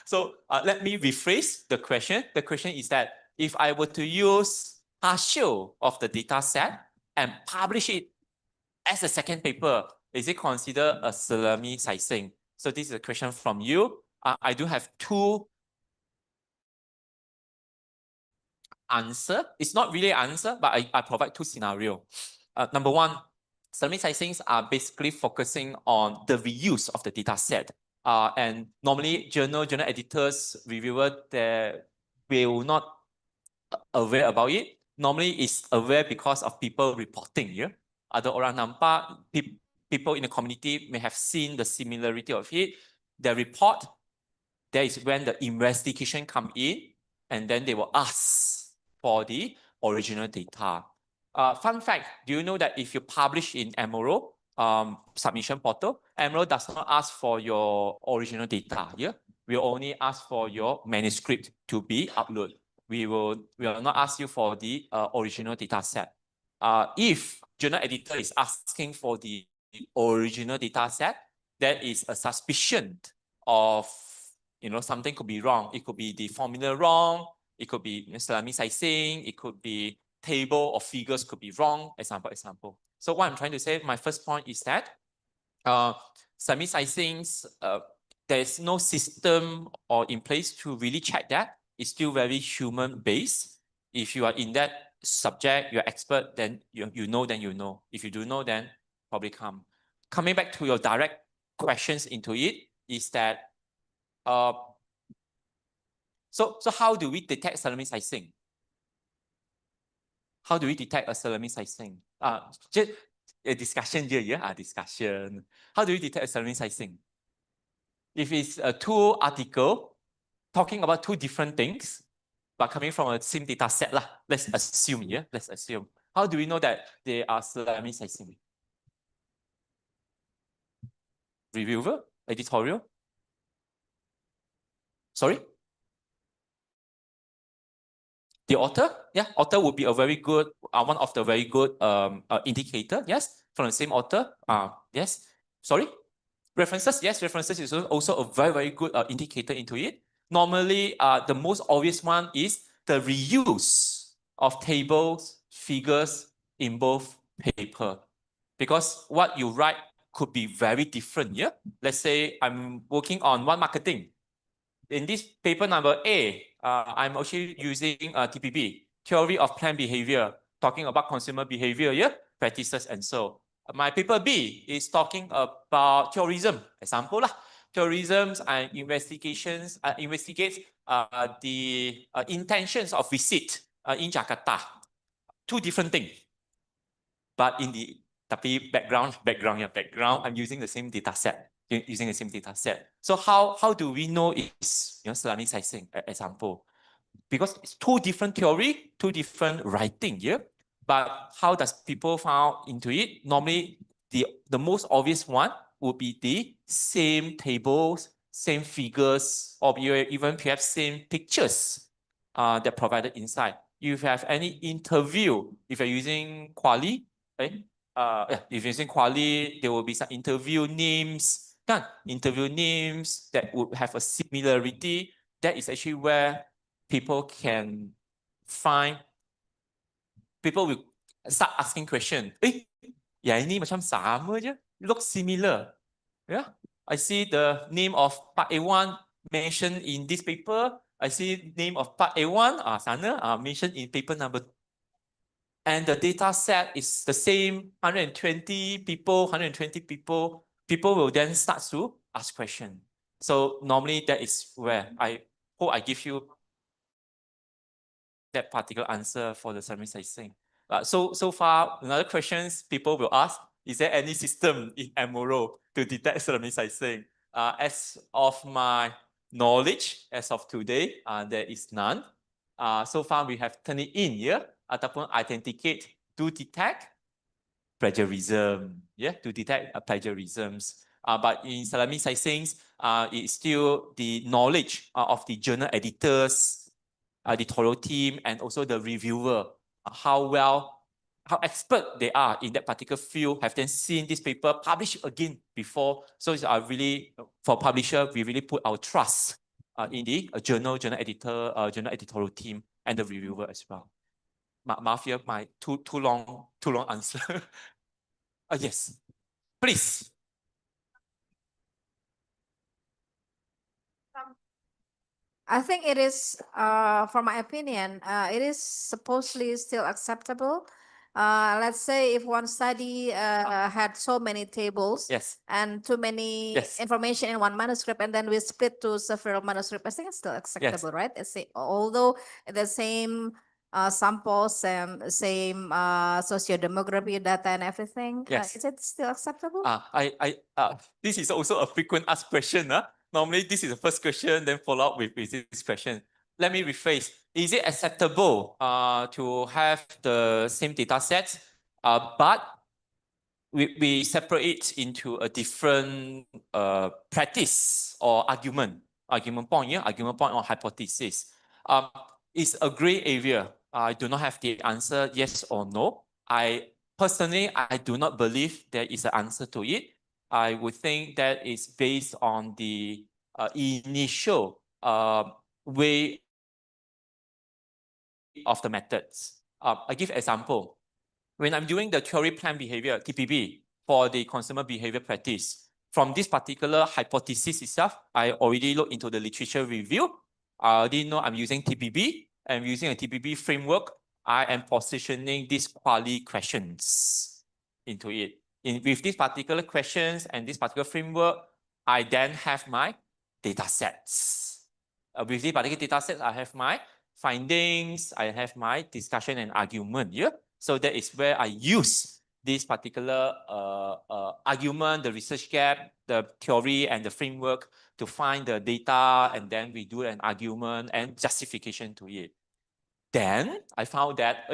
So let me rephrase the question. The question is that if I were to use partial of the data set and publish it as a second paper, is it considered a salami slicing? So this is a question from you. I do have two answers. It's not really an answer, but I provide two scenarios. Number one, salami slicings are basically focusing on the reuse of the data set. And normally journal editors, reviewer, they will not aware about it. Normally it's aware because of people reporting. Ada orang nampak, people in the community may have seen the similarity of it. They report. That is when the investigation come in, and then they will ask for the original data. Fun fact, do you know that if you publish in Emerald submission portal, Emerald does not ask for your original data. We only ask for your manuscript to be uploaded. we will not ask you for the original data set. If journal editor is asking for the original data set, there is a suspicion of something could be wrong. It could be the formula wrong. It could be salami sizing. It could be table or figures could be wrong. Example. So what I'm trying to say, my first point is that salami sizings, there is no system or in place to really check that. It's still very human based. If you are in that subject, you're expert, then you know. If you do know, then probably come. Coming back to your direct questions into it is that so how do we detect salami sizing? How do we detect a salami sizing? Just a discussion here, yeah? Discussion. How do we detect a salami sizing? If it's a two article talking about two different things, but coming from a same data set lah. Let's assume, yeah? Let's assume. How do we know that they are salami sizing? Reviewer? Editorial? Sorry? The author? Yeah, author would be a very good, one of the very good indicator, yes? From the same author? Yes. Sorry? References? Yes, references is also a very, very good indicator into it. Normally, the most obvious one is the reuse of tables, figures in both paper. Because what you write could be very different, yeah? Let's say I'm working on one marketing. In this paper number A, I'm actually using TPB, Theory of Planned Behavior, talking about consumer behavior, yeah? Practices and so. My paper B is talking about tourism, example lah. Tourism and investigates the intentions of visit in Jakarta. Two different things. But in the background, I'm using the same data set. So how do we know it's salami sizing, example? Because it's two different theory, two different writing, yeah? But how does people found into it? Normally, the most obvious one would be the same tables, same figures, or even perhaps same pictures that provided inside. If you have any interview, if you're using Quali, right? If you're using Quali, there will be some interview names, interview names that would have a similarity. That is actually where people can find, people will start asking questions. Yang ini macam sama je, looks similar. Yeah, I see the name of part A1 mentioned in this paper. I see name of part A1 sana mentioned in paper number. And the data set is the same, 120 people. People will then start to ask questions. So normally that is where I hope I give you that particular answer for the salami sizing. So far, another questions people will ask, is there any system in MRO to detect salami sizing? As of my knowledge, as of today, there is none. So far, we have turned it in here, ataupun authenticate to detect plagiarism, yeah, to detect plagiarisms. But in salami sizings, it's still the knowledge of the journal editors, editorial team, and also the reviewer, how expert they are in that particular field, have then seen this paper published again before. So it's really, for publisher, we really put our trust in the journal editor, journal editorial team, and the reviewer as well. Mafia, my too long answer. Yes, please. I think it is, for my opinion, it is supposedly still acceptable. Let's say if one study had so many tables Yes. and too many Yes. information in one manuscript, and then we split to several manuscripts, I think it's still acceptable, right? Although the same samples and same socio-demography data and everything, Yes. is it still acceptable? This is also a frequent asked question. Normally, this is the first question, then follow up with this question. Let me rephrase. Is it acceptable to have the same data set, but we separate it into a different practice or argument point or hypothesis? is a gray area. I do not have the answer, yes or no. Personally, I do not believe there is an answer to it. I would think that it's based on the initial way of the methods. I give example. When I'm doing the theory plan behavior, TPB, for the consumer behavior practice, from this particular hypothesis itself, I already looked into the literature review. I already know I'm using TPB. I'm using a TPB framework. I am positioning these quali questions into it. With these particular questions and this particular framework, I then have my data sets. With these particular data sets, I have my findings, I have my discussion and argument here. So that is where I use this particular argument, the research gap, the theory and the framework to find the data, and then we do an argument and justification to it. Then I found that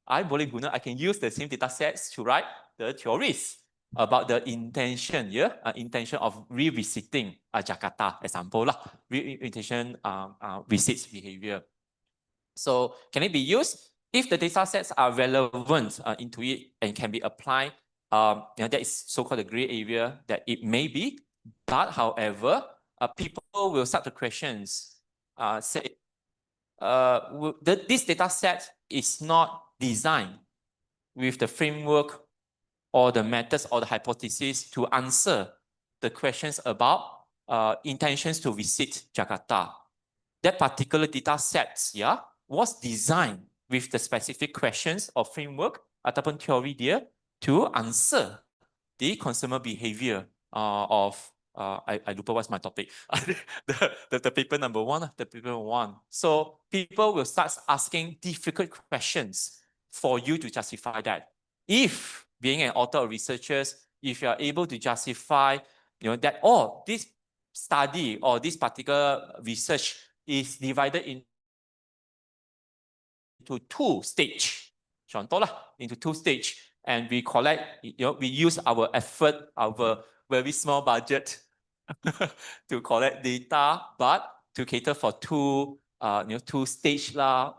I can use the same data sets to write the theories about the intention, intention of revisiting Jakarta, example lah, intention visits behavior. So can it be used? If the data sets are relevant into it and can be applied, that is so-called the gray area that it may be. But however, people will start the questions, say, this data set is not designed with the framework or the methods or the hypothesis to answer the questions about intentions to visit Jakarta. That particular data set, was designed with the specific questions or framework ataupun teori dia to answer the consumer behavior of I lupa what's my topic. the paper number one. So people will start asking difficult questions for you to justify that. If being an author or researchers, if you are able to justify, that this study or this particular research is divided into two stage, into two stage, and we collect, we use our effort, our very small budget to collect data, but to cater for two stage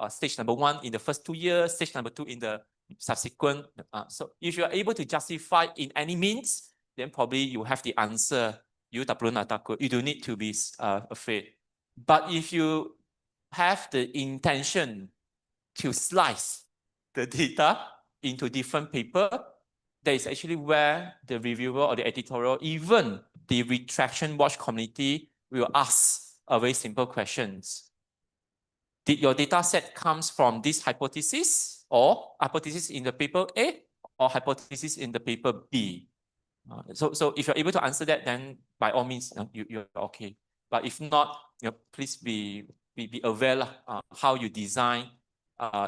stage number one in the first 2 years, stage number 2 in the subsequent. So if you are able to justify in any means, then probably you have the answer. You tak perlu nak takut. You don't need to be afraid. But if you have the intention to slice the data into different paper, that is actually where the reviewer or the editorial, even the retraction watch community, will ask a very simple questions. Did your data set comes from this hypothesis, or hypothesis in the paper A, or hypothesis in the paper B? So if you're able to answer that, then by all means, you're okay. But if not, please be aware how you design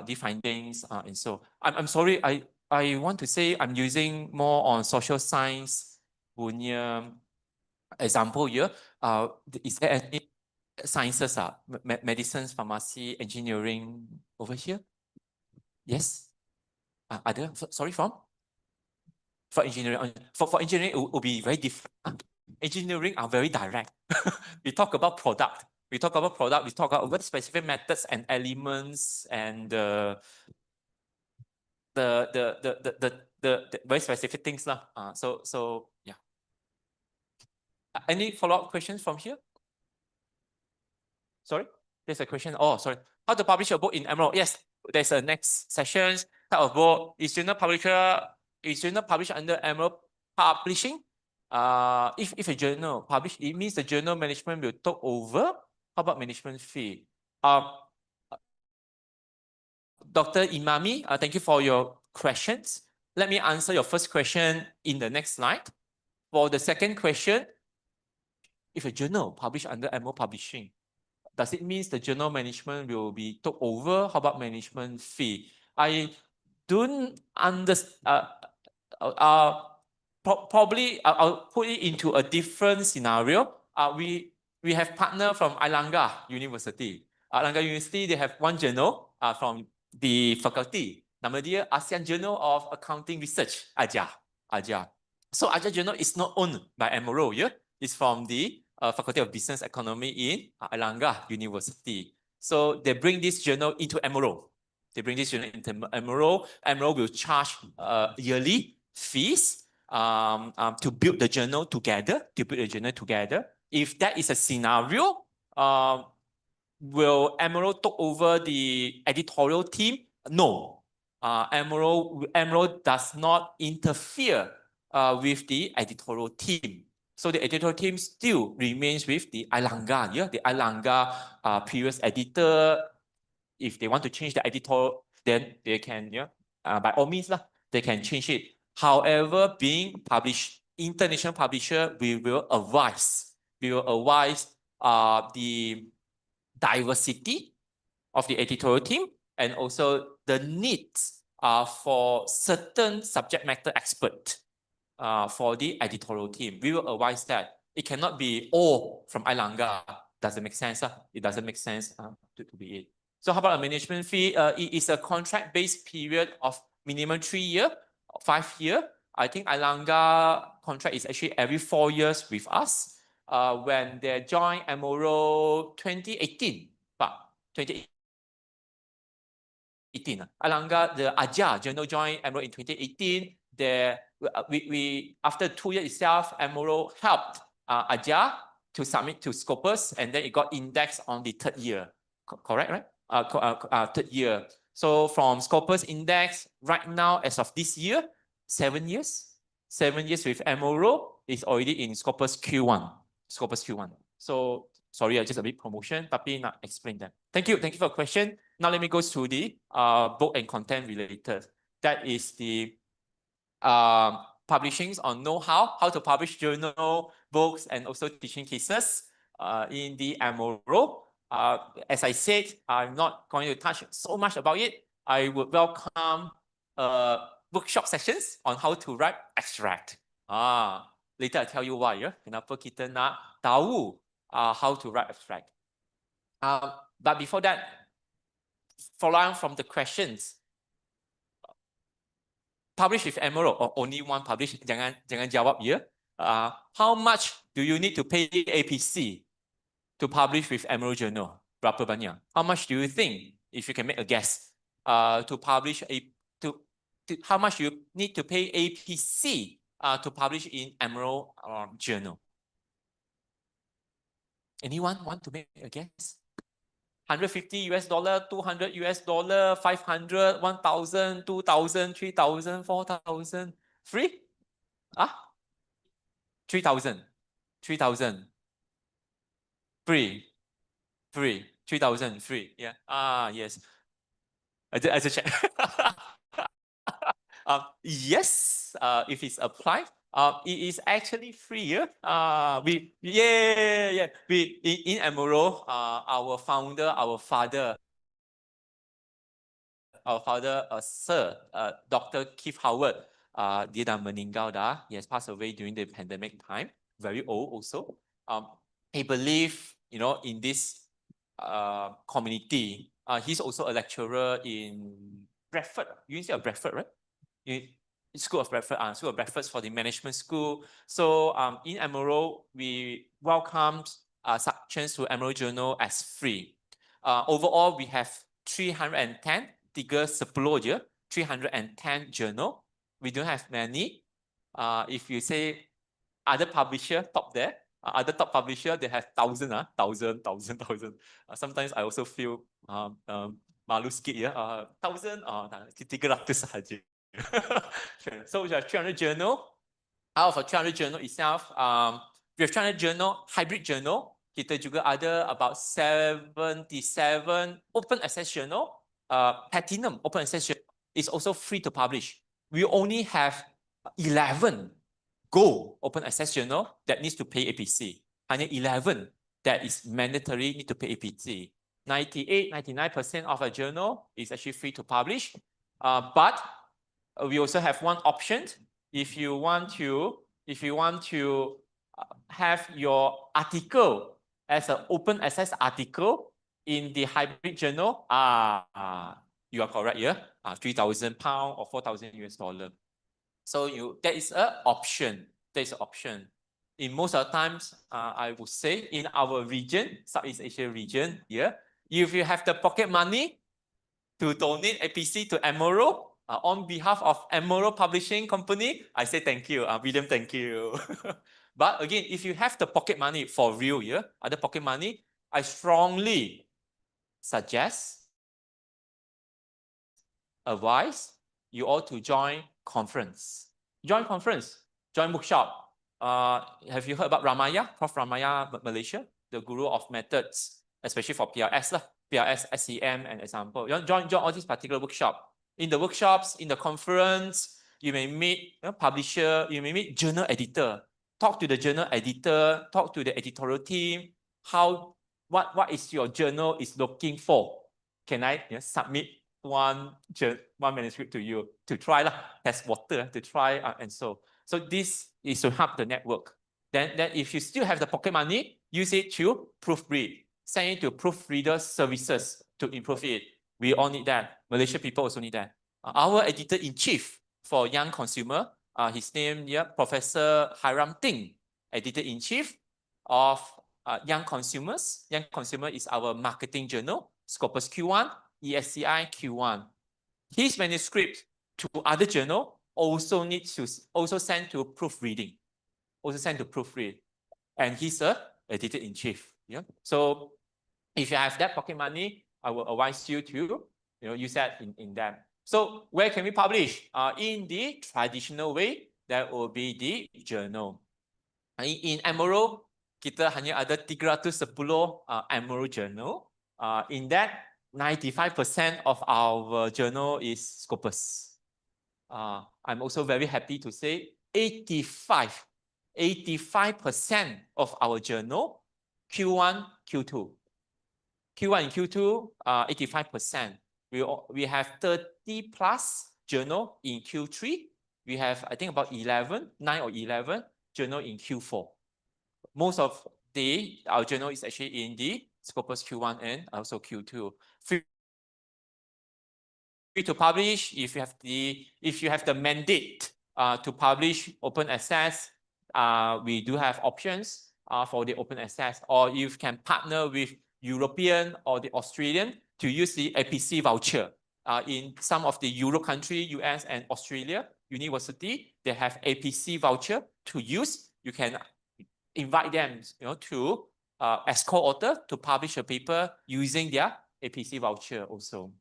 the findings, and so I'm sorry, I want to say I'm using more on social science punya example here. Is there any sciences, medicine, pharmacy, engineering over here? Yes. Ada? Sorry, from engineering. For engineering, it will be very different. Engineering are very direct. We talk about product. We talk about what specific methods and elements and the very specific things lah. So yeah. Any follow-up questions from here? Sorry, there's a question. Oh, sorry. How to publish a book in Emerald? Yes, there's a next session. Type of book is journal published under Emerald Publishing. If a journal published, it means the journal management will take over. How about management fee? Dr. Imami, thank you for your questions. Let me answer your first question in the next slide. For the second question, if a journal published under Emerald Publishing, does it mean the journal management will be took over? How about management fee? I don't understand. Probably I'll put it into a different scenario. We have partner from Airlangga University. Airlangga University, they have one journal from the faculty. Nama dia ASEAN Journal of Accounting Research, AJAR. So AJAR Journal is not owned by Emerald, It's from the Faculty of Business Economy in Airlangga University. So they bring this journal into Emerald. They bring this journal into Emerald. Emerald will charge yearly fees to build the journal together. If that is a scenario, will Emerald take over the editorial team? No. Emerald does not interfere with the editorial team. So the editorial team still remains with the Ailangga, the Ailangga previous editor. If they want to change the editor, then they can, by all means, they can change it. However, being international publisher, we will advise the diversity of the editorial team and also the needs for certain subject matter expert for the editorial team. We will advise that it cannot be all from Ailangga. Doesn't make sense. It doesn't make sense to be it. So how about a management fee? It is a contract-based period of minimum 3 years, 5 years. I think Ailangga contract is actually every 4 years with us. When they joined Emerald 2018, but 2018, Ailangga, the Ajar journal joined Emerald in 2018. We after 2 years itself, Emerald helped Ajar to submit to Scopus, and then it got indexed on the 3rd year. Correct, right? 3rd year. So from Scopus index, right now, as of this year, 7 years. 7 years with Emerald is already in Scopus Q1. So sorry, just a bit promotion, tapi nak explain that. Thank you for the question. Now let me go to the book and content related. That is the publishings on know-how, how to publish journal, books, and also teaching cases in the Emerald. As I said, I'm not going to touch so much about it. I would welcome workshop sessions on how to write extract. Later I'll tell you why. Kenapa kita nak tahu how to write abstract. But before that, following from the questions, publish with Emerald or only one publish, jangan jawab ya. How much do you need to pay APC to publish with Emerald Journal? Berapa banyak? How much do you think, if you can make a guess, to publish how much you need to pay APC to publish in Emerald Journal? Anyone want to make a guess? $150, $200, $500, 1,000, 2,000, 3,000, 4,000, free? 3,000, 3,000, free, 3,000, free. Yeah. Yes. I just check. Yes. If it's applied, it is actually free. In Emerald, our founder, our father, Sir Dr. Keith Howard, dia dah meninggal dah. He has passed away during the pandemic time. Very old also. He believed, in this community. He's also a lecturer in Bradford. University of Bradford, right? School of Bradford for the management school. So in Emerald, we welcomed subscriptions to Emerald Journal as free. Overall, we have 310 310 journal. We don't have many. If you say other publisher top there, other top publisher, they have 1,000. Sometimes I also feel malu sikit ya. 1,000, 300 sahaja. So we have 300 journal. Out of 300 journal itself, we have 300 journal, hybrid journal. Kita juga ada about 77 open access journal. Platinum open access journal is also free to publish. We only have 11 gold open access journal that needs to pay APC. Hanya 11 that is mandatory, need to pay APC. 99% of a journal is actually free to publish. But we also have one option. If you want to have your article as an open access article in the hybrid journal, you are correct, yeah? £3,000 or $4,000. So that is an option. That is an option. In most of the times, I would say in our region, Southeast Asia region, yeah, If you have the pocket money to donate APC to Emerald, on behalf of Emerald Publishing Company, I say thank you. William, thank you. But again, if you have the pocket money for real, other pocket money, I strongly suggest, advise you all to join conference. Join conference, join bookshop. Have you heard about Ramaya, Prof. Ramaya Malaysia, the guru of methods, especially for PRS, PRS, SEM, and example. Join all these particular workshop. In the workshops, in the conference, you may meet publisher, you may meet journal editor. Talk to the journal editor, talk to the editorial team. What is your journal is looking for? Can I submit one manuscript to you to try test water to try and so this is to help the network. Then if you still have the pocket money, use it to proofread, send it to proofreader services to improve it. We all need that. Malaysian people also need that. Our editor-in-chief for Young Consumer, his name, Professor Hiram Ting, editor-in-chief of Young Consumers. Young Consumer is our marketing journal, Scopus Q1, ESCI Q1. His manuscript to other journal also needs to send to proofreading, and he's a editor-in-chief. So if you have that pocket money, I will advise you to use that in that. So where can we publish? In the traditional way, that will be the journal. In Emerald, kita hanya ada 310 Emerald journal. In that, 95% of our journal is Scopus. I'm also very happy to say 85% of our journal, Q1, Q2. Q1 and Q2, 85%. We have 30 plus journal in Q3. We have, I think, about 9 or 11 journal in Q4. Most of our journal is actually in the Scopus Q1 and also Q2. Free to publish if you have the mandate to publish open access. We do have options for the open access, or you can partner with European or the Australian to use the APC voucher. In some of the Euro country, US and Australia university, they have APC voucher to use. You can invite them to as co-author to publish a paper using their APC voucher also.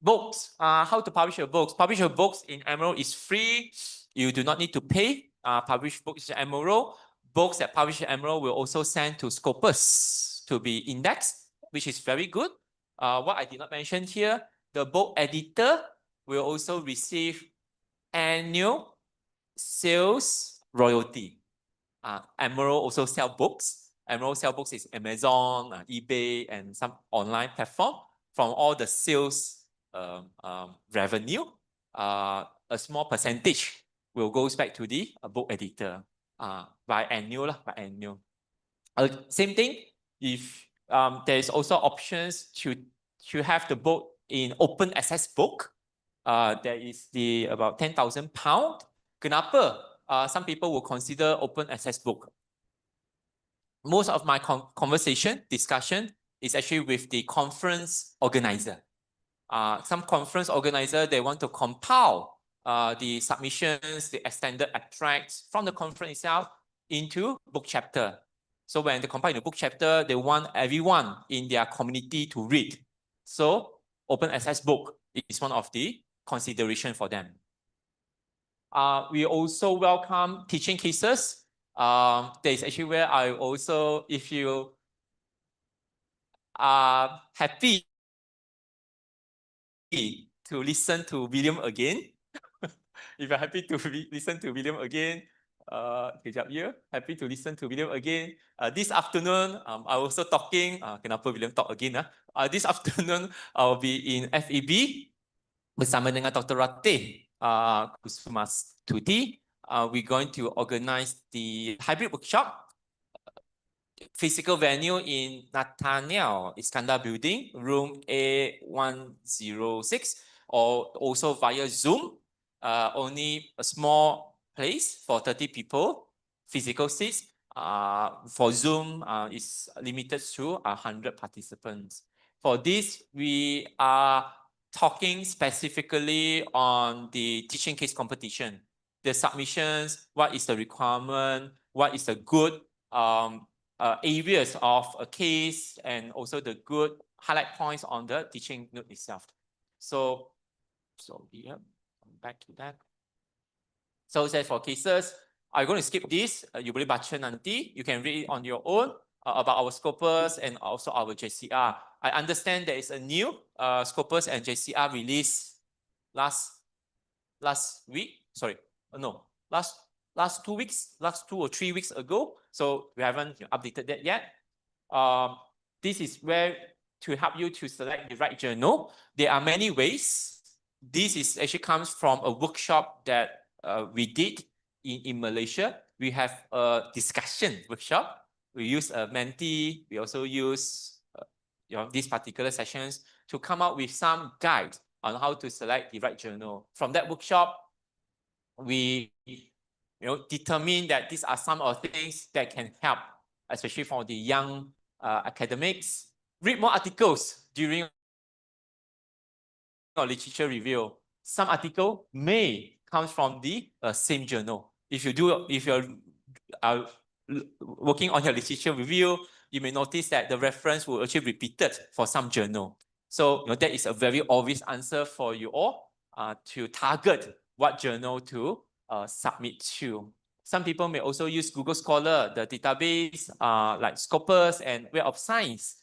Books, how to publish your books? Publish your books in Emerald is free. You do not need to pay. Publish books in Emerald. Books that publish in Emerald will also send to Scopus to be indexed, which is very good. What I did not mention here, the book editor will also receive annual sales royalty. Emerald also sell books. Emerald sell books is Amazon, eBay, and some online platform. From all the sales revenue, a small percentage will goes back to the book editor by annual. Same thing, if there is also options to have the book in open access book. There is the about £10,000. Kenapa? Some people will consider open access book. Most of my discussion is actually with the conference organizer. Some conference organizer, they want to compile the submissions, the extended abstracts from the conference itself into book chapter. So when they compile the book chapter, they want everyone in their community to read. So open access book is one of the consideration for them. We also welcome teaching cases. There is actually where I also, if you are happy to listen to William again, if you're happy to listen to William again, happy to listen to William again. This afternoon, I also talking, kenapa William talk again? This afternoon, I'll be in FEB bersama dengan Dr. Ratih Kusumastuti. We're going to organize the hybrid workshop, physical venue in Nathaniel Iskandar Building, room A106, or also via Zoom. Only a small place for 30 people, physical seats. For Zoom, it's limited to 100 participants. For this, we are talking specifically on the teaching case competition, the submissions, what is the requirement, what is the good areas of a case, and also the good highlight points on the teaching note itself. So yeah, back to that. So say for cases, I'm going to skip this. You boleh baca nanti. You can read it on your own about our Scopus and also our JCR. I understand there is a new Scopus and JCR release last week. Sorry, no, last 2 weeks, last 2 or 3 weeks ago. So we haven't updated that yet. This is where to help you to select the right journal. There are many ways. This is actually comes from a workshop that we did in Malaysia. We have a discussion workshop. We use a Menti. We also use these particular sessions to come up with some guide on how to select the right journal. From that workshop, we determine that these are some of the things that can help, especially for the young academics. Read more articles during our literature review. Some article may come from the same journal. If you're working on your literature review, you may notice that the reference will actually repeated for some journal. So that is a very obvious answer for you all to target what journal to submit to. Some people may also use Google Scholar, the database like Scopus and Web of Science.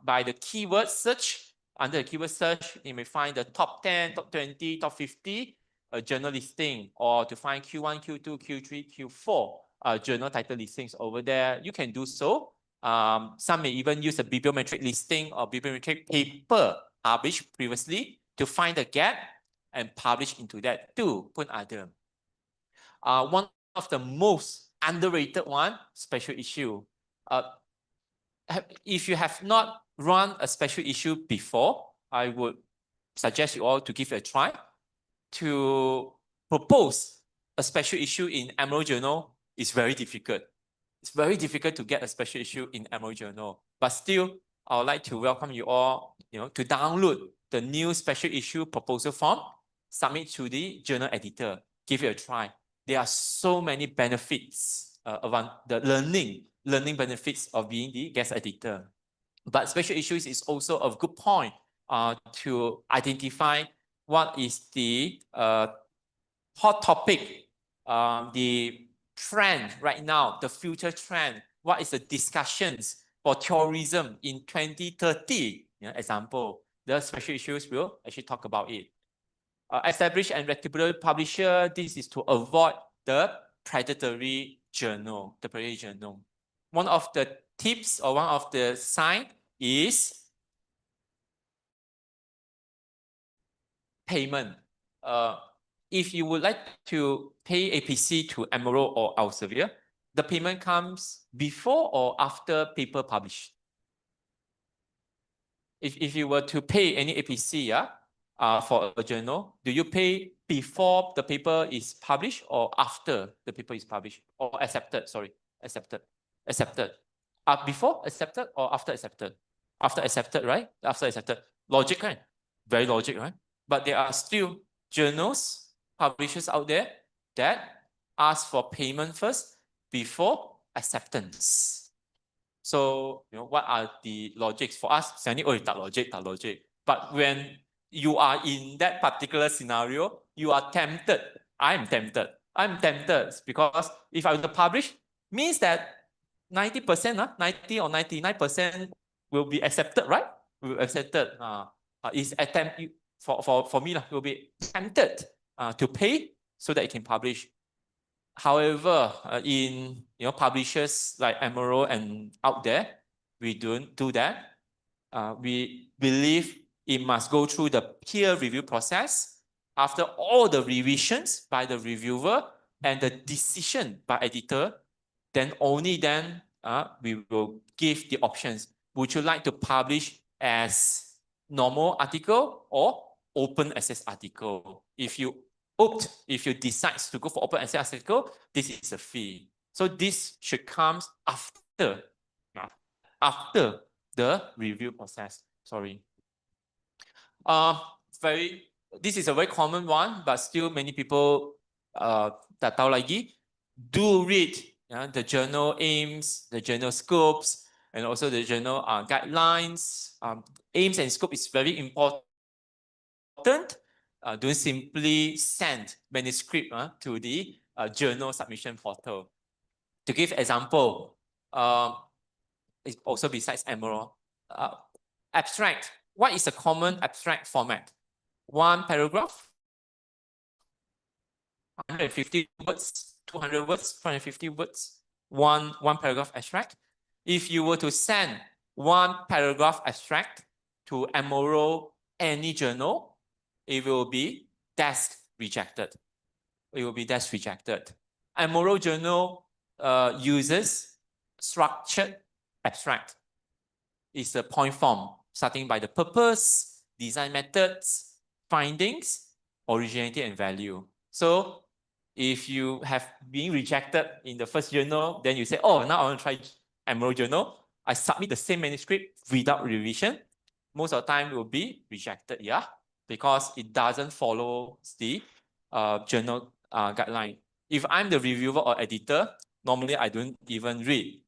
By the keyword search, under the keyword search, you may find the top 10, top 20, top 50 journal listing, or to find Q1, Q2, Q3, Q4 journal title listings over there. You can do so. Some may even use a bibliometric listing or bibliometric paper published previously to find the gap and publish into that too. Pun ada. One of the most underrated one, special issue. If you have not run a special issue before, I would suggest you all to give it a try. To propose a special issue in Emerald Journal is very difficult. It's very difficult to get a special issue in Emerald Journal. But still, I would like to welcome you all, to download the new special issue proposal form, submit to the journal editor, give it a try. There are so many benefits around the learning benefits of being the guest editor. But special issues is also a good point to identify what is the hot topic, the trend right now, the future trend, what is the discussions for tourism in 2030, example. The special issues will actually talk about it. Established and reputable publisher, this is to avoid the predatory journal, One of the tips or one of the sign is payment. If you would like to pay APC to Emerald or Elsevier, the payment comes before or after paper published. If you were to pay any APC for a journal, do you pay before the paper is published or after the paper is published? Or accepted, sorry, accepted. Before accepted or after accepted? After accepted, right? After accepted. Logic, right? Very logic, right? But there are still journals, publishers out there that ask for payment first before acceptance. So, what are the logics for us? Tak logic. But when you are in that particular scenario, you are tempted. I'm tempted because if I were to publish, means that 90%, 90 or 99% will be accepted, right? Will be accepted. Is attempt for me will be tempted to pay so that it can publish. However, in publishers like Emerald and out there, we don't do that. We believe it must go through the peer review process. After all the revisions by the reviewer and the decision by editor, then only then we will give the options. Would you like to publish as normal article or open access article? If you decide to go for open access article, this is a fee. So this should come after the review process. Sorry. This is a very common one, but still many people tak tahu lagi. Do read the journal aims, the journal scopes, and also the journal guidelines. Aims and scope is very important. Don't simply send manuscript to the journal submission portal. To give example, it's also besides Emerald, abstract. What is a common abstract format? One paragraph, 150 words, 200 words, 450 words, one paragraph abstract. If you were to send one paragraph abstract to Emerald any journal, it will be desk rejected. It will be desk rejected. Emerald journal uses structured abstract. It's a point form, starting by the purpose, design methods, findings, originality, and value. So if you have been rejected in the first journal, then you say, oh, now I want to try Emerald journal. I submit the same manuscript without revision. Most of the time it will be rejected, yeah, because it doesn't follow the journal guideline. If I'm the reviewer or editor, normally I don't even read,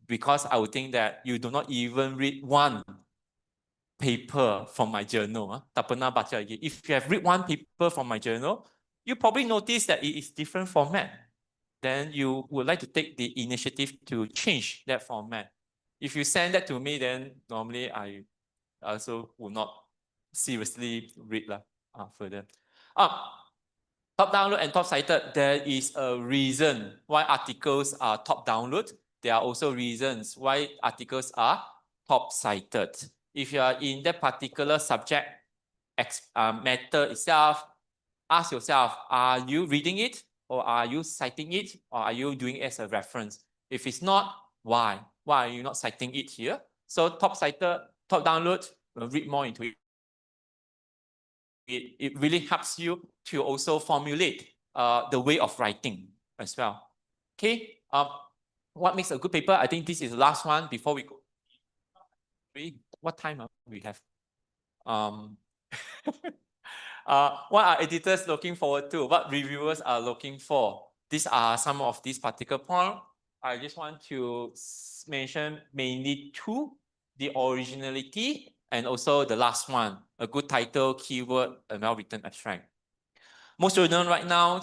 because I would think that you do not even read one paper from my journal. Tak pernah baca lagi. If you have read one paper from my journal, you probably notice that it is different format. Then you would like to take the initiative to change that format. If you send that to me, then normally I also will not seriously read further. Top download and top cited, there is a reason why articles are top download. There are also reasons why articles are top cited. If you are in that particular subject matter itself, ask yourself, are you reading it, or are you citing it, or are you doing it as a reference? If it's not, why? Why are you not citing it here? So top cited, top download, read more into it. It really helps you to also formulate the way of writing as well. Okay, what makes a good paper? I think this is the last one before we go. What time we have? What are editors looking forward to? What reviewers are looking for? These are some of these particular points. I just want to mention mainly two: the originality, and also the last one, a good title, keyword, a well-written abstract. Most journals right now,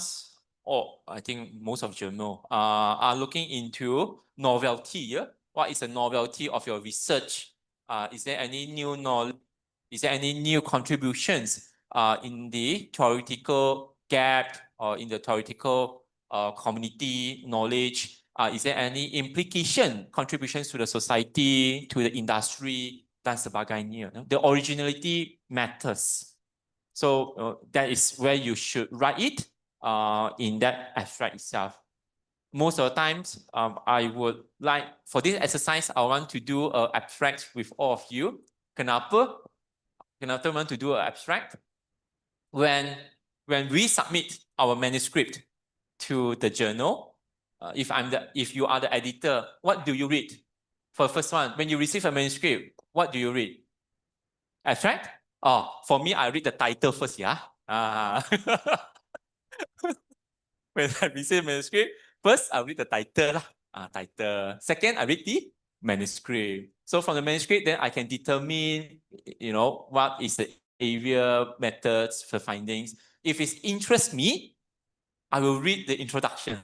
or I think most of journals are looking into novelty. Yeah? What is the novelty of your research? Is there any new knowledge? Is there any new contributions in the theoretical gap or in the theoretical community knowledge? Is there any implication, contributions to the society, to the industry, dan sebagainya? The originality matters. So that is where you should write it in that abstract itself. Most of the times, I would like, for this exercise, I want to do an abstract with all of you. Kenapa? Kenapa want to do an abstract? When we submit our manuscript to the journal, if you are the editor, what do you read? For the first one, when you receive a manuscript, what do you read? Abstract? Oh, for me, I read the title first, yeah. When I receive manuscript, first I read the title, title. Second, I read the manuscript. So from the manuscript, then I can determine, what is the area, methods, for findings. If it interests me, I will read the introduction.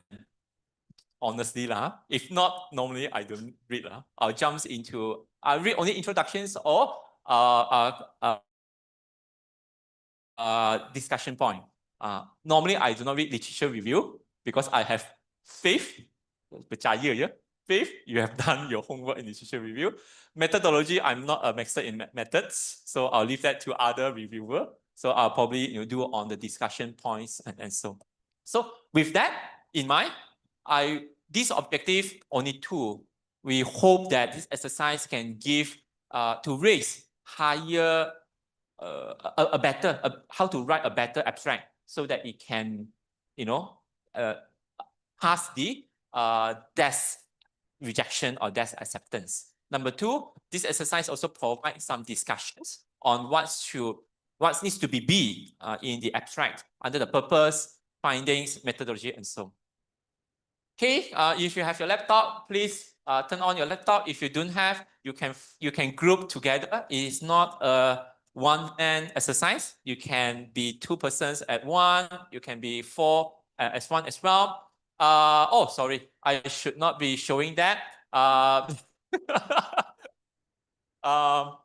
Honestly, if not, normally I don't read. I'll jump into, I read only introductions or discussion point. Normally, I do not read literature review because I have faith. Faith, you have done your homework in literature review. Methodology, I'm not an expert in methods, so I'll leave that to other reviewer. So I'll probably do on the discussion points and so. So with that in mind, this objective only two. We hope that this exercise can give to raise higher how to write a better abstract so that it can, pass the desk rejection or desk acceptance. Number two, this exercise also provides some discussions on what needs to be in the abstract under the purpose, findings, methodology, and so on. Okay, if you have your laptop, please turn on your laptop. If you don't have, you can group together. It is not a one-man exercise. You can be 2 persons at one. You can be 4 as one as well. Oh, sorry, I should not be showing that.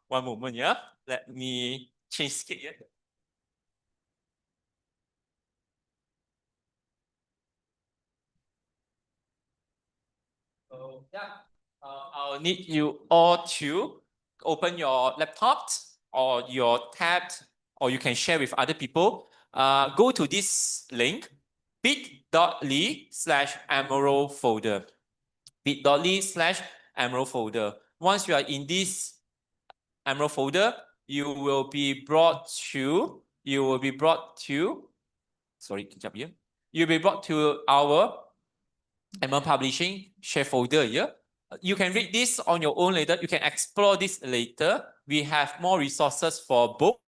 One moment, yeah. Let me change skit here. So yeah, I'll need you all to open your laptops or your tab, or you can share with other people. Go to this link, bit.ly/Emerald folder. bit.ly/Emerald folder. Once you are in this Emerald folder, you will be brought to, sorry, kejap ya. You'll be brought to our Emerald Publishing share folder here. You can read this on your own later. You can explore this later. We have more resources for books.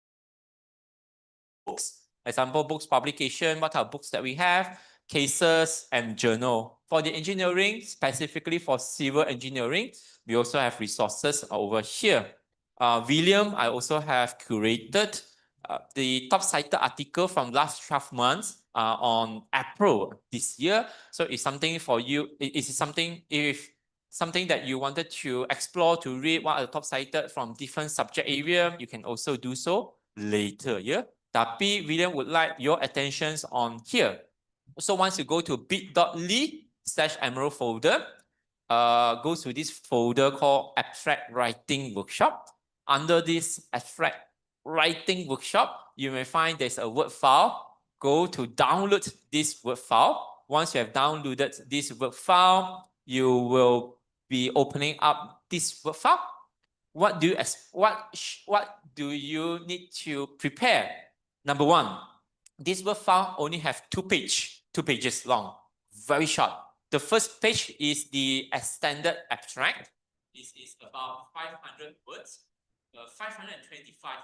Example, books publication, what are books that we have, cases, and journal. For the engineering, specifically for civil engineering, we also have resources over here. William, I also have curated the top cited article from last 12 months on April this year. So it's something for you, if something that you wanted to explore, to read what are the top cited from different subject area, you can also do so later, yeah? Tapi William would like your attentions on here. So once you go to bit.ly/Emerald folder, go to this folder called Abstract Writing Workshop. Under this Abstract Writing Workshop, you may find there's a Word file. Go to download this Word file. Once you have downloaded this Word file, you will be opening up this Word file. What do you need to prepare? Number one, this Word file only have 2 pages long, very short. The first page is the extended abstract. This is about 500 words. 525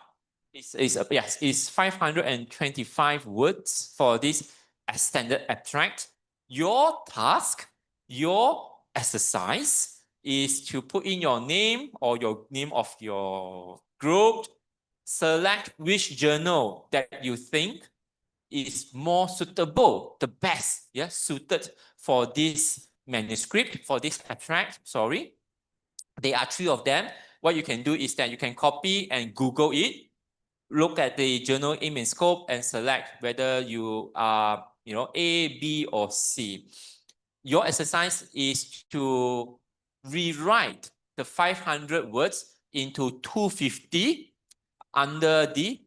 is 525 words for this extended abstract. Your task, your exercise is to put in your name or your name of your group, select which journal that you think is more suitable, the best, yeah, suited for this manuscript, for this abstract, sorry. There are 3 of them. What you can do is that you can copy and Google it, look at the journal aim and scope and select whether you are, A, B, or C. Your exercise is to rewrite the 500 words into 250 under the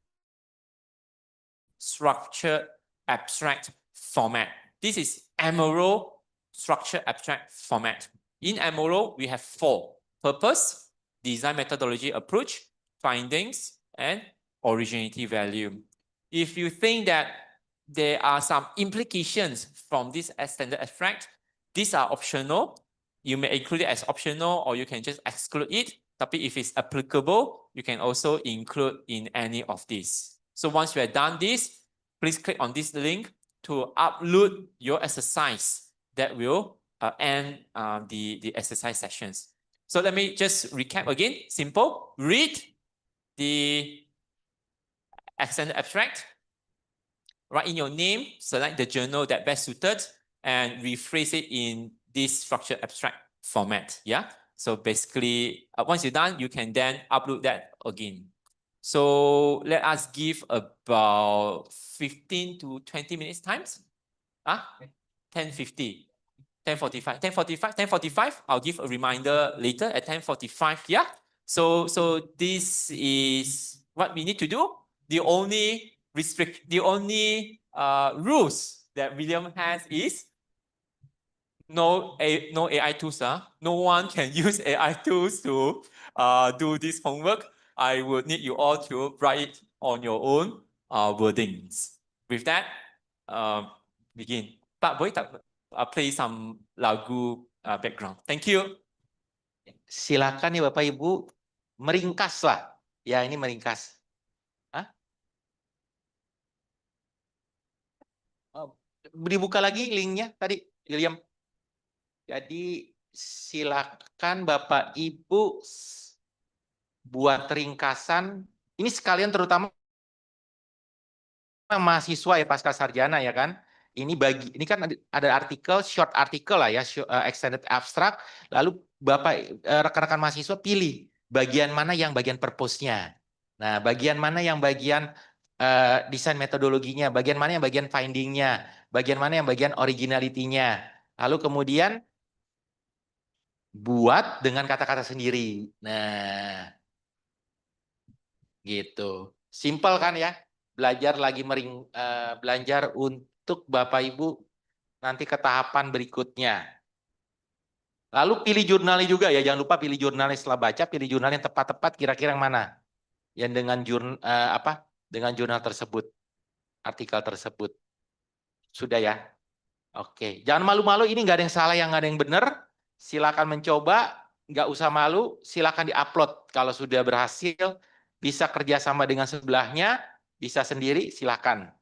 structured abstract format. This is Emerald structured abstract format. In Emerald, we have 4: purpose, design methodology approach, findings, and originality value. If you think that there are some implications from this extended abstract, these are optional. You may include it as optional or you can just exclude it. But if it's applicable, you can also include in any of these. So once you have done this, please click on this link to upload your exercise that will end the exercise sessions. So let me just recap again. Simple. Read the extended abstract, write in your name, select the journal that best suited, and rephrase it in this structured abstract format. Yeah. So basically, once you're done, you can then upload that again. So let us give about 15 to 20 minutes times. 10:50, 10:45, 10:45. I'll give a reminder later at 10:45. Yeah. So this is what we need to do. The only rules that William has is no AI tools. No one can use AI tools to do this homework. I would need you all to write it on your own wordings. With that, begin. Pak, boleh tak play some lagu background. Thank you. Silakan nih Bapak Ibu meringkas lah. Ya, ini meringkas. Hah? Oh, dibuka lagi linknya tadi, William. Jadi silakan Bapak Ibu buat ringkasan. Ini sekalian terutama mahasiswa ya pasca sarjana ya kan. Ini kan ada artikel, short artikel lah ya, extended abstract. Lalu Bapak rekan-rekan mahasiswa pilih bagian mana yang bagian purpose-nya. Nah, bagian mana yang bagian desain metodologinya, bagian mana yang bagian finding-nya, bagian mana yang bagian originality-nya. Lalu kemudian buat dengan kata-kata sendiri. Nah, gitu. Simple kan ya? Belajar untuk Bapak Ibu nanti ke tahapan berikutnya. Lalu pilih jurnalnya juga ya, jangan lupa pilih jurnalnya setelah baca, pilih jurnal yang tepat-tepat kira-kira yang mana? Yang dengan dengan jurnal tersebut, artikel tersebut. Sudah ya? Oke, jangan malu-malu, ini nggak ada yang salah, yang nggak ada yang benar. Silakan mencoba, nggak usah malu, silakan diupload. Kalau sudah berhasil, bisa kerjasama dengan sebelahnya, bisa sendiri, silakan.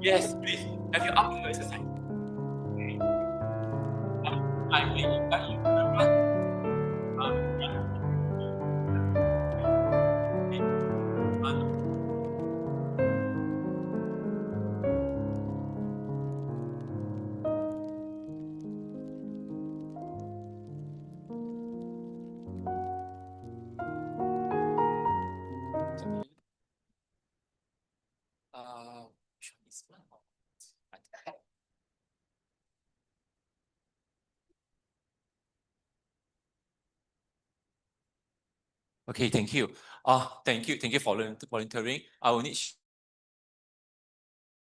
Yes, please. Have your upper exercise. I will invite you to the run. Which one is one? Okay, thank you. Thank you for volunteering. I will need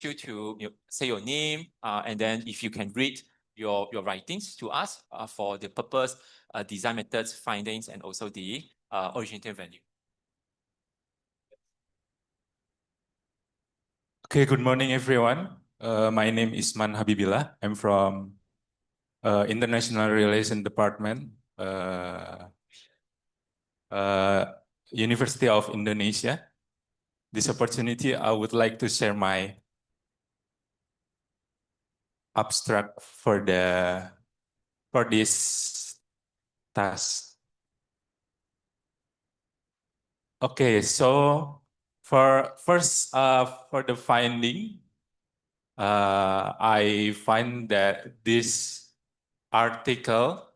you to say your name, and then if you can read your writings to us for the purpose, design methods, findings, and also the originating value. Okay, good morning, everyone. My name is Man Habibillah. I'm from International Relations Department, University of Indonesia. This opportunity, I would like to share my abstract for this task. Okay, so for the finding, I find that this article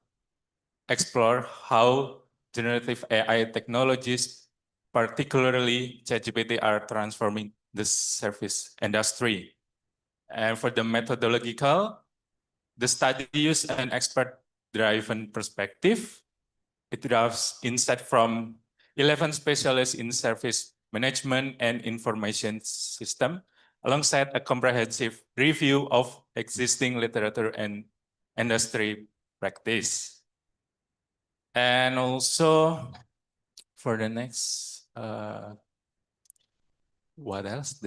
explore how generative AI technologies, particularly ChatGPT, are transforming the service industry. And for the methodological, the study used an expert-driven perspective. It draws insight from 11 specialists in service management and information system, alongside a comprehensive review of existing literature and industry practice. And also for the next, what else?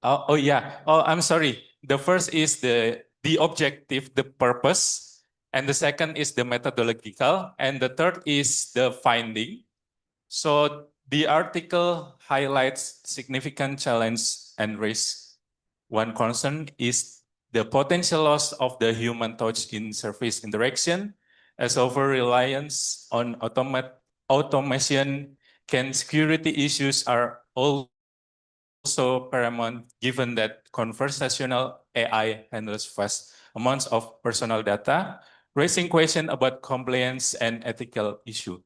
I'm sorry. The first is the objective, the purpose, and the second is the methodological, and the third is the finding. So the article highlights significant challenge and risk. One concern is the potential loss of the human touch in service interaction, as over-reliance on automation can security issues are also paramount, given that conversational AI handles vast amounts of personal data, raising questions about compliance and ethical issue.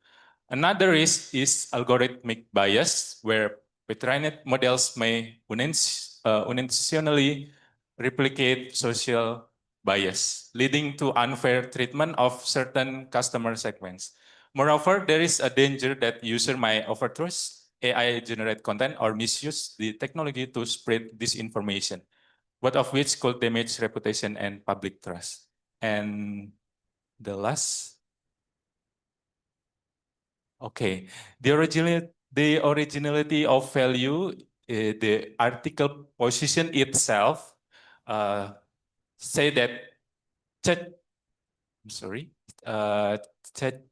Another risk is algorithmic bias, where pre-trained models may unintentionally replicate social bias, leading to unfair treatment of certain customer segments. Moreover, there is a danger that user might overtrust AI-generated content or misuse the technology to spread disinformation, both of which could damage reputation and public trust. And the last, okay, the originality of value, the article position itself say that chat, I'm sorry, chat,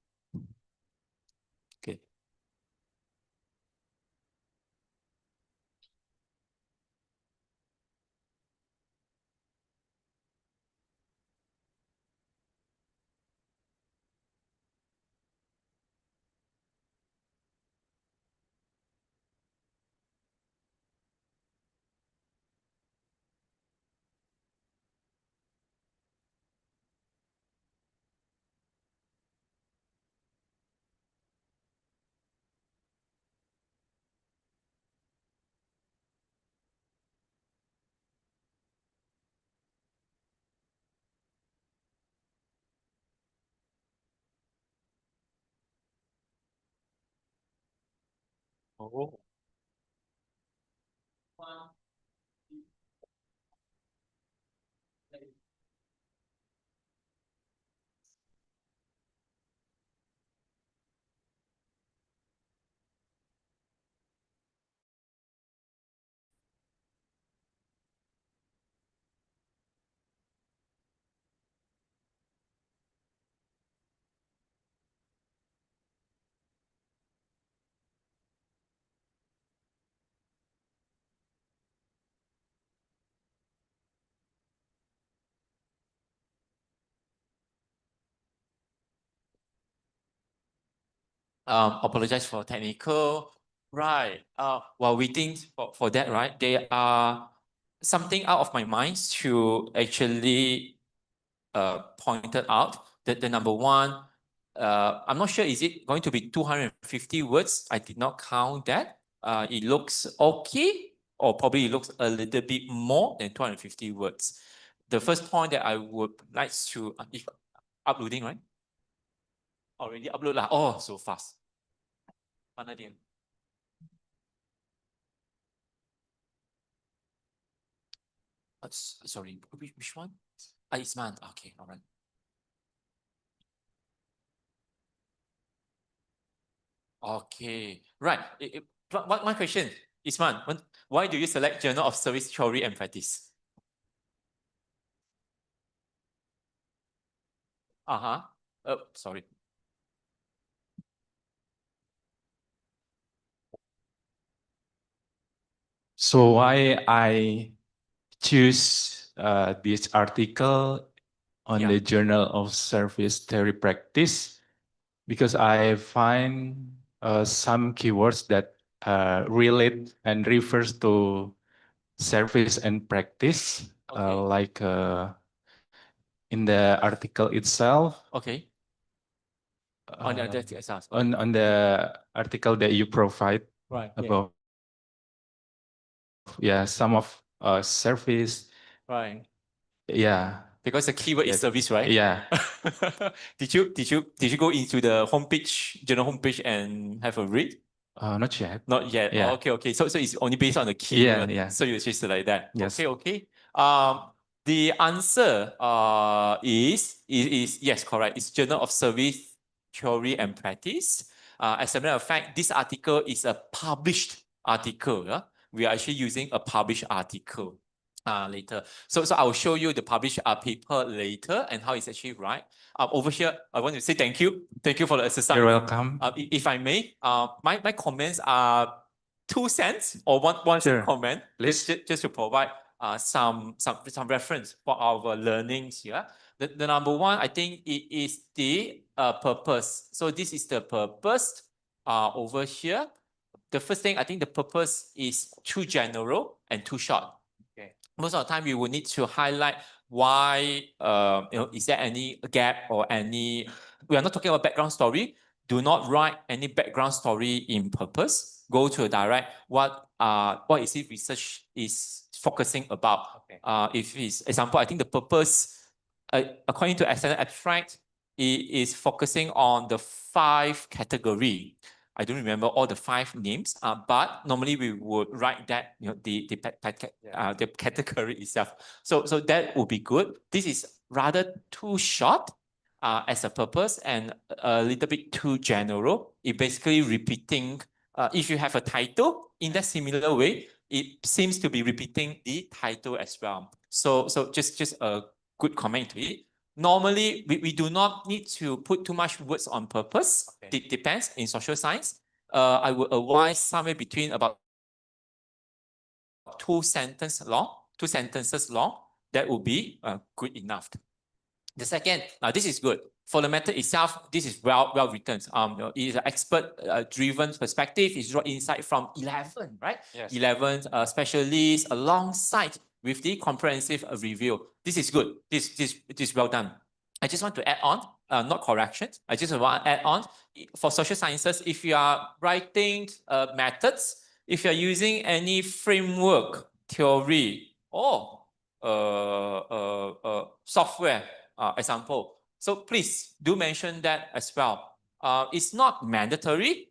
okay. Oh. Apologize for technical. Right. While waiting for that, right, there are something out of my mind to actually pointed out that the number one, I'm not sure, is it going to be 250 words? I did not count that. It looks okay, or probably it looks a little bit more than 250 words. The first point that I would like to, if uploading, right? Already upload lah. Oh, so fast. Mana dia? Sorry, which one? Isman. Okay, all right. Okay, right. One question, Isman. Why do you select Journal of Service Theory and Practice? Oh, sorry. So why I choose this article on Yeah. the Journal of Service Theory Practice because I find some keywords that relate and refers to service and practice, Okay. like in the article itself. Okay. On the other side. On the article that you provide Right. about some of service. Right. Yeah. Because the keyword is Yes. service, right? Yeah. Did you go into the homepage, journal homepage, and have a read? Not yet. Not yet. Yeah. Oh, okay. So it's only based on the keyword. Yeah. So you choose like that. Yes. Okay. The answer is yes, correct. It's Journal of Service Theory and Practice. As a matter of fact, this article is a published article. We are actually using a published article later. So I will show you the published paper later and how it's actually right. Over here, I want to say thank you. Thank you for the exercise. You're welcome. If I may, my comments are 2 cents or one Sure. comment. Please. Just to provide some reference for our learnings here. The number one, I think it is the purpose. So this is the purpose over here. The first thing, I think the purpose is too general and too short. Okay. Most of the time, we will need to highlight why, is there any gap or any, we are not talking about background story. Do not write any background story in purpose. Go to a direct, what is it research is focusing about. Okay. If it's example, I think the purpose, according to Extended Abstract, it is focusing on the 5 category. I don't remember all the 5 names, but normally we would write that, the category itself. So that would be good. This is rather too short as a purpose and a little bit too general. It basically repeating. If you have a title in that similar way, it seems to be repeating the title as well. So just a good comment to it. Normally, we do not need to put too much words on purpose. Okay. It depends in social science. I would advise somewhere between about 2 sentences long. That would be good enough. The second, this is good. For the method itself, this is well written. It is an expert driven perspective. It's drawn insight from 11, right? Yes. 11 specialists alongside with the comprehensive review. This is good. This is well done. I just want to add on, not corrections. I just want to add on for social sciences. If you are writing methods, if you are using any framework, theory, or software example, so please do mention that as well. It's not mandatory.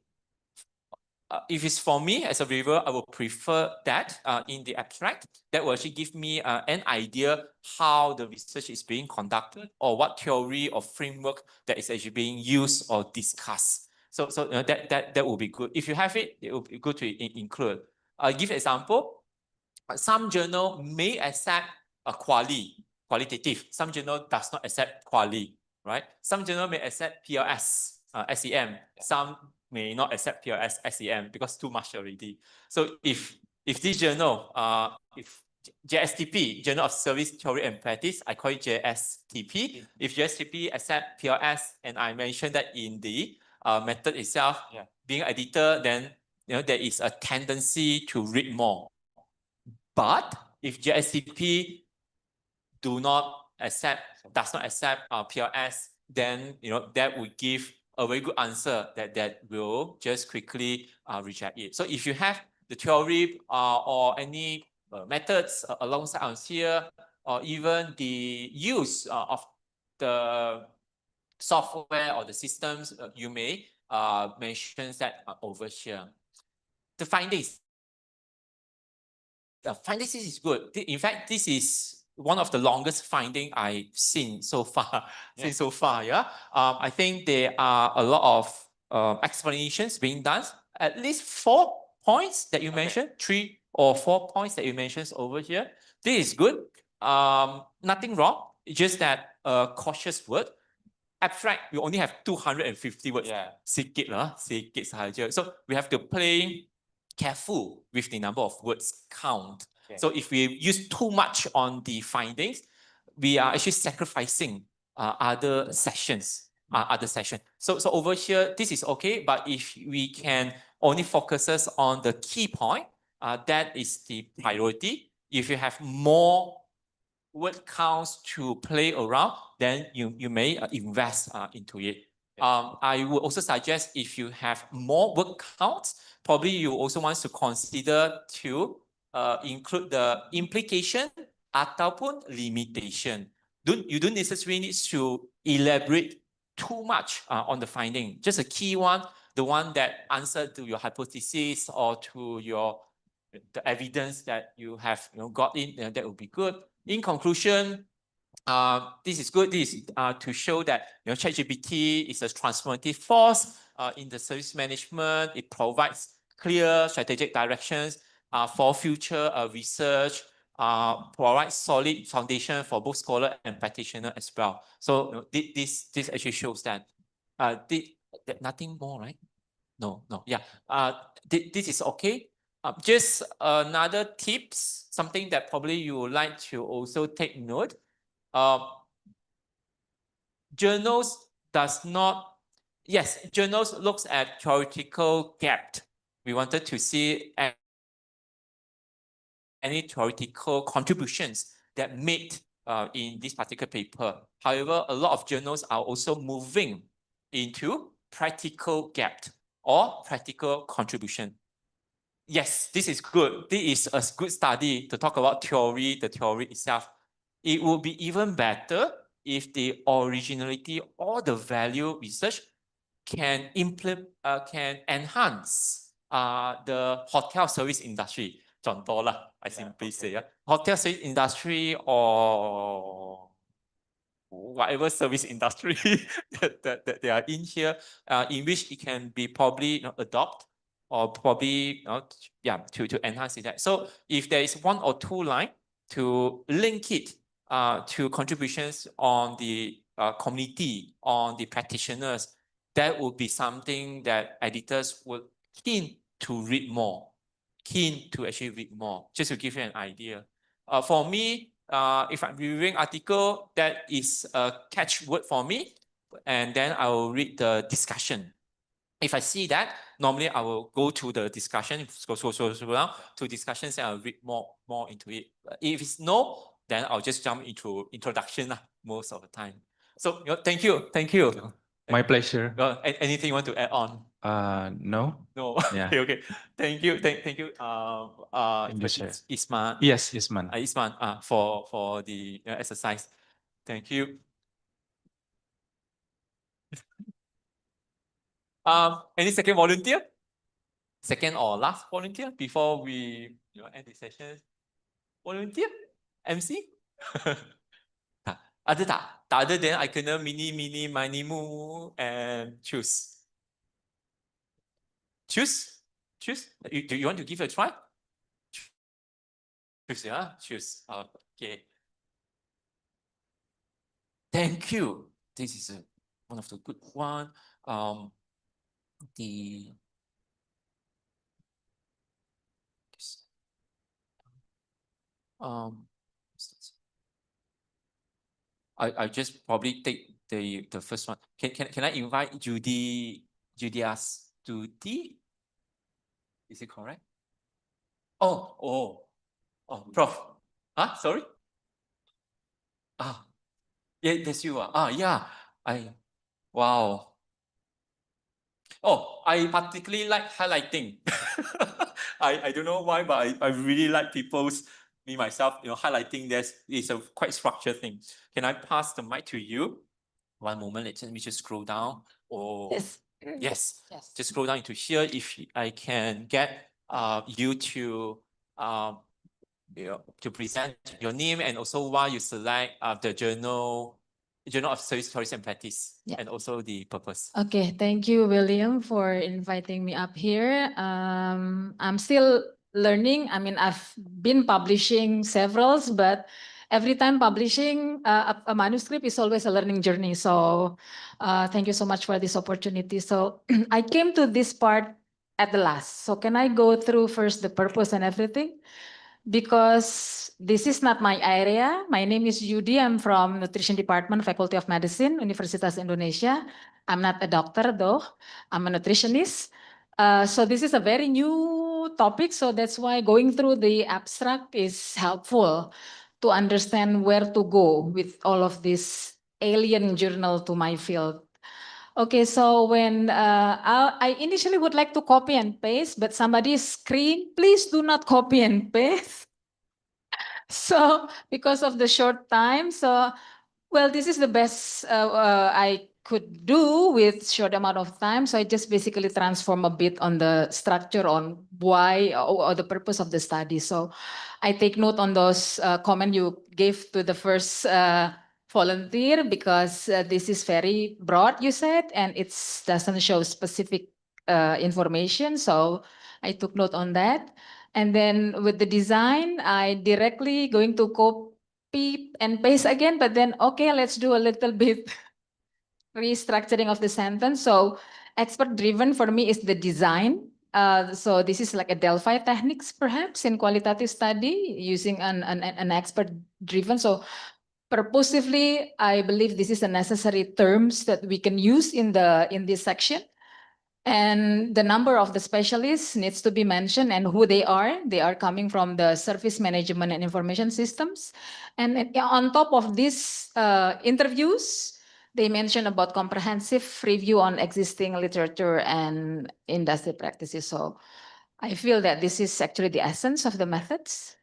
If it's for me as a reviewer, I would prefer that in the abstract. That will actually give me an idea how the research is being conducted or what theory or framework that is actually being used or discussed. So that will be good. If you have it, it will be good to include. I'll give an example. Some journal may accept a qualitative. Some journal does not accept quali, right? Some journal may accept PLS, SEM. Yeah. Some may not accept PLS, SEM because too much already. So if this journal, if JSTP, Journal of Service Theory and Practice, I call it JSTP. If JSTP accept PLS, and I mentioned that in the method itself, being an editor, then there is a tendency to read more. But if JSTP does not accept PLS, then that would give a very good answer that will just quickly reject it. So if you have the theory or any methods alongside on here, or even the use of the software or the systems, you may mention that over here. The findings. The findings is good. In fact, this is one of the longest finding I've seen so far. I think there are a lot of explanations being done. At least 4 points that you mentioned, 3 or 4 points that you mentioned over here. This is good. Nothing wrong. It's just that cautious word. Abstract, we only have 250 words. Sikit sahaja. So we have to play careful with the number of words count. So if we use too much on the findings, we are actually sacrificing other sessions. So over here, this is okay. But if we can only focuses on the key point, that is the priority. If you have more word counts to play around, then you may invest into it. I would also suggest if you have more word counts, probably you also want to consider to include the implication ataupun limitation. You don't necessarily need to elaborate too much on the finding. Just a key one, the one that answered to your hypothesis or to the evidence that you have got in, that would be good. In conclusion, this is good. This is to show that ChatGPT is a transformative force in the service management. It provides clear strategic directions for future research, provides solid foundation for both scholar and practitioner as well. So this actually shows that nothing more, right? No. Yeah. This is okay. Just another tips, something that probably you would like to also take note. Journals journals looks at theoretical gap. We wanted to see any theoretical contributions that made in this particular paper. However, a lot of journals are also moving into practical gap or practical contribution. Yes, this is good. This is a good study to talk about theory, the theory itself. It would be even better if the originality or the value research can enhance the hotel service industry. Contohlah, I simply say, hotel service industry or whatever service industry that they are in here, in which it can be probably adopt or probably to enhance that. So if there is 1 or 2 line to link it to contributions on the community, on the practitioners, that would be something that editors would keen to read more, keen to actually read more, just to give you an idea. For me, if I'm reviewing article, that is a catchword for me, and then I will read the discussion. If I see that, normally I will go to the discussion, go down to discussions, and I'll read more into it. If it's no, then I'll just jump into introduction most of the time. So thank you. My pleasure. Anything you want to add on? No. No. Yeah. Okay. Thank you. Isman. Yes, Isman. Isman, for the exercise. Thank you. Any second volunteer? Second or last volunteer before we end the session? Volunteer? MC? Ada tak? Tak ada, then I kena mini, mu, and choose. Choose? Do you want to give it a try? Choose. Okay. Thank you. This is one of the good one. I just probably take the first one. Can I invite Judy Astuti? Is it correct? Oh, Prof. Sorry? Yeah, that's you. Yeah. Wow. Oh, I particularly like highlighting. I don't know why, but I really like myself, highlighting this is a quite structured thing. Can I pass the mic to you? One moment, let me just scroll down. Oh, Yes. yes. Yes. Just scroll down into here. If I can get you to to present your name and also why you select the Journal of Service Tourism and Practice, Yeah. and also the purpose. Okay, thank you, William, for inviting me up here. I'm still learning. I mean, I've been publishing severals, but every time publishing a manuscript is always a learning journey. So thank you so much for this opportunity. So I came to this part at the last. So can I go through first the purpose and everything? Because this is not my area. My name is Yudi. I'm from Nutrition Department, Faculty of Medicine, Universitas Indonesia. I'm not a doctor though. I'm a nutritionist. So this is a very new topic. So that's why going through the abstract is helpful to understand where to go with all of this alien journal to my field. Okay, so when I initially would like to copy and paste, but somebody screamed, please do not copy and paste. So because of the short time, so well, this is the best I could do with short amount of time. So I just basically transform a bit on the structure on why or the purpose of the study. So I take note on those comment you gave to the first volunteer, because this is very broad, you said, and it doesn't show specific information. So I took note on that. And then with the design, I directly going to copy and paste again, but then, okay, let's do a little bit restructuring of the sentence. So expert driven for me is the design. So this is like a Delphi techniques perhaps in qualitative study using an expert driven. So purposively, I believe this is a necessary terms that we can use in this section. And the number of the specialists needs to be mentioned and who they are. They are coming from the service management and information systems. And on top of these interviews, they mentioned about comprehensive review on existing literature and industry practices. So I feel that this is actually the essence of the methods.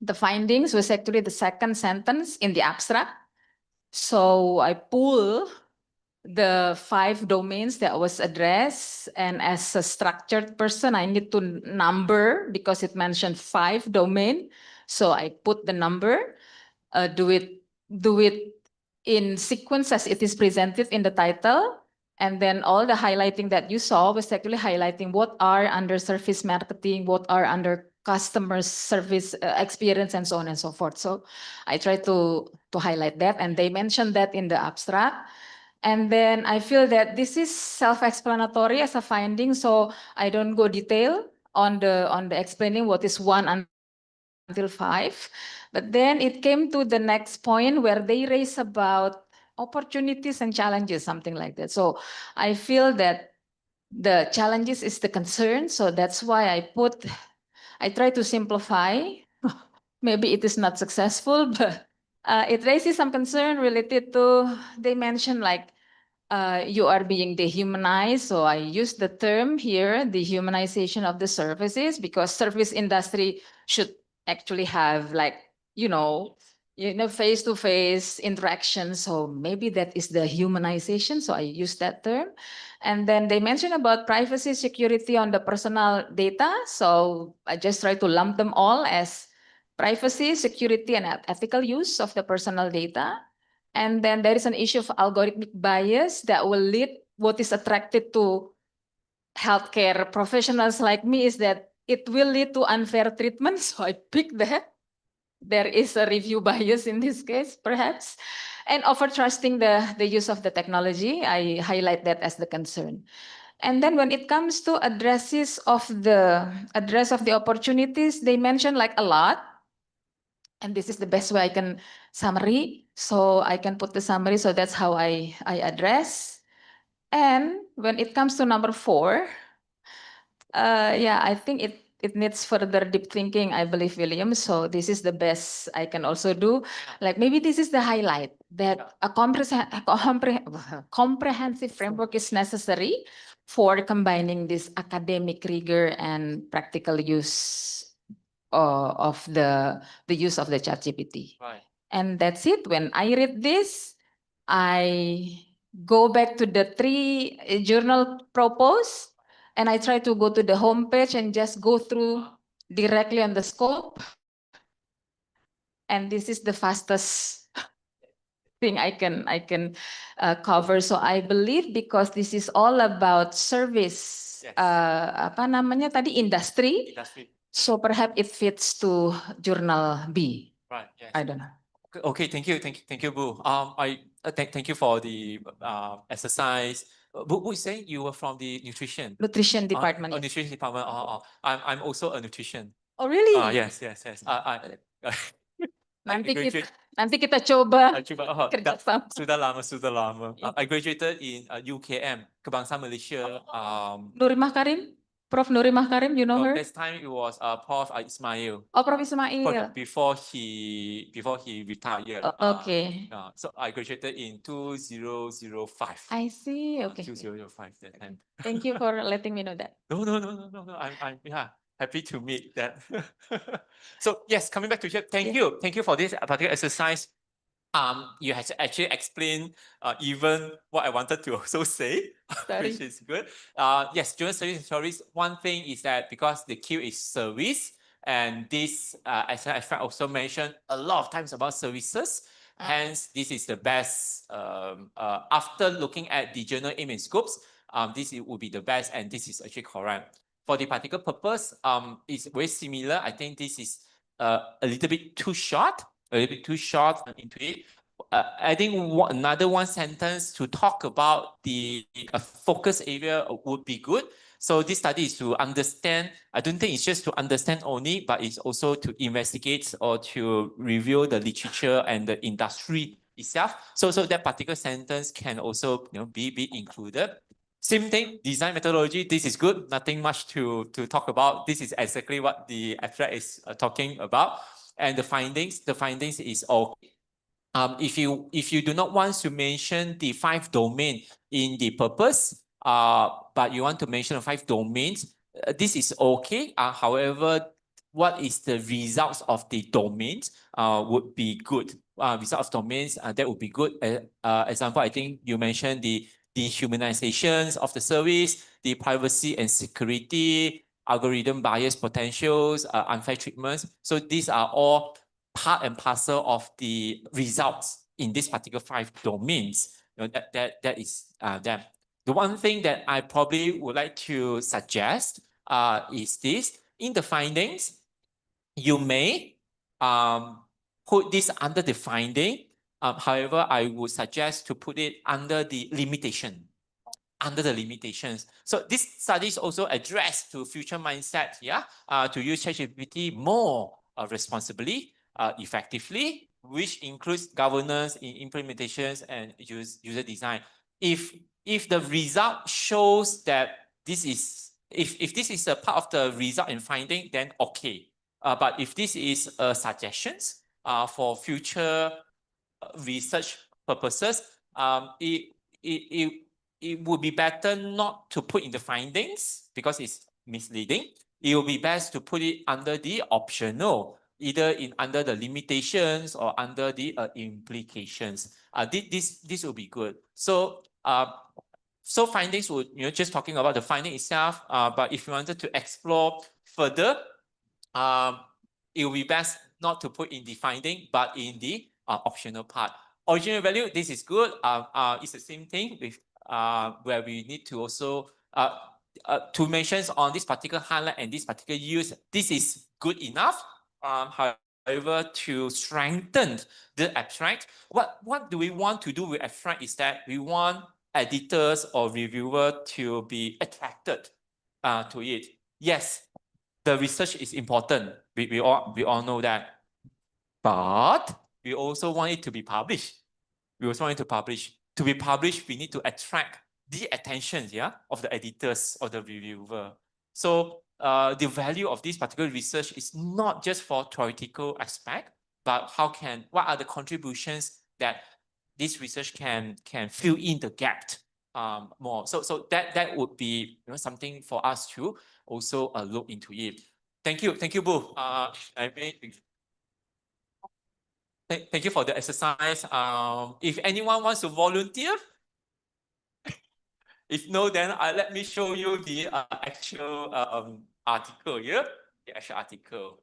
The findings was actually the second sentence in the abstract. So I pull the 5 domains that was addressed, and as a structured person, I need to number because it mentioned 5 domain. So I put the number, do it in sequence as it is presented in the title. And then all the highlighting that you saw was actually highlighting what are under service marketing, what are under customer service experience, and so on and so forth. So I try to highlight that, and they mentioned that in the abstract. And then I feel that this is self-explanatory as a finding, so I don't go detail on the explaining what is 1 until 5. But then it came to the next point where they raise about opportunities and challenges, something like that. So I feel that the challenges is the concern, so that's why I try to simplify. Maybe it is not successful, but it raises some concern related to, they mentioned like, you are being dehumanized. So I use the term here, dehumanization of the services, because service industry should actually have like, face-to-face interaction. So maybe that is the humanization. So I use that term. And then they mentioned about privacy, security on the personal data. So I just try to lump them all as privacy, security, and ethical use of the personal data. And then there is an issue of algorithmic bias that will lead, what is attracted to healthcare professionals like me is that it will lead to unfair treatment. So I pick that. There is a review bias in this case, perhaps. And over-trusting the use of the technology, I highlight that as the concern. And then when it comes to address of the opportunities, they mention like a lot. And this is the best way I can summary. So I can put the summary. So that's how I address. And when it comes to number 4, yeah, I think it needs further deep thinking, I believe, William. So this is the best I can also do. Like maybe this is the highlight that a comprehensive framework is necessary for combining this academic rigor and practical use of the use of the ChatGPT. Right. And that's it. When I read this, I go back to the 3 journal proposed, and I try to go to the homepage and just go through directly on the scope. And this is the fastest thing I can cover. So I believe because this is all about service, Yes. apa namanya tadi, industry. Industry. So perhaps it fits to journal B. Right. Yes. I don't know. Okay, thank you, Bu. Thank you for the exercise. Bu is saying you were from the nutrition. Nutrition department. Yes. Nutrition department. I'm also a nutrition. Oh really? Yes. Nanti graduate- nanti kita coba Coba, kerjasama. sudah lama. I graduated in UKM, Kebangsaan Malaysia. Nurimah Karim, Prof. Nurimah Karim, you know her? This time it was Prof. Ismail. Oh, Prof. Ismail. Before he retired. Okay. So I graduated in 2005. I see. Okay. 2005 that time. Thank you for letting me know that. No. I'm happy to meet that. So yes, coming back to here, thank you for this particular exercise. You have actually explained even what I wanted to also say, which is good. Yes, journal service and stories. One thing is that because the Q is service, and this, as I also mentioned a lot of times about services. Hence, this is the best. After looking at the journal aim and scopes, this would be the best, and this is actually correct. For the particular purpose, it's very similar. I think this is a little bit too short. Into it. I think another one sentence to talk about the focus area would be good. So this study is to understand. I don't think it's just to understand only, but it's also to investigate or to review the literature and the industry itself. So that particular sentence can also be included. Same thing, design methodology. This is good. Nothing much to talk about. This is exactly what the abstract is talking about. And the findings is okay. If you do not want to mention the 5 domains in the purpose, but you want to mention the 5 domains, this is okay. However, what is the results of the domains would be good. Results of domains that would be good. Example, I think you mentioned the dehumanizations of the service, the privacy and security, algorithm bias potentials, unfair treatments. So these are all part and parcel of the results in this particular 5 domains. That is them. The one thing that I probably would like to suggest is this. In the findings, you may put this under the finding. However, I would suggest to put it under the limitation. Under the limitations. So this study is also addressed to future mindset, to use ChatGPT more responsibly, effectively, which includes governance in implementations and user design. If the result shows that this is, if this is a part of the result and finding, then okay. But if this is suggestions for future research purposes, it would be better not to put in the findings because it's misleading. It will be best to put it under the optional, either under the limitations or under the implications. This will be good. So findings would, just talking about the finding itself. But if you wanted to explore further, it will be best not to put in the finding, but in the optional part. Original value, this is good. It's the same thing with where we need to also to mention on this particular highlight and this particular use. This is good enough. However, to strengthen the abstract, what do we want to do with abstract is that we want editors or reviewer to be attracted to it. Yes, the research is important. We all know that, but we also want it to be published. We also want it to publish. To be published, we need to attract the attention, of the editors or the reviewer. So the value of this particular research is not just for theoretical aspect, but what are the contributions that this research can fill in the gap more. So that would be something for us to also look into it. Thank you, Bu. thank you for the exercise. If anyone wants to volunteer, if no, then let me show you the actual article here. The actual article.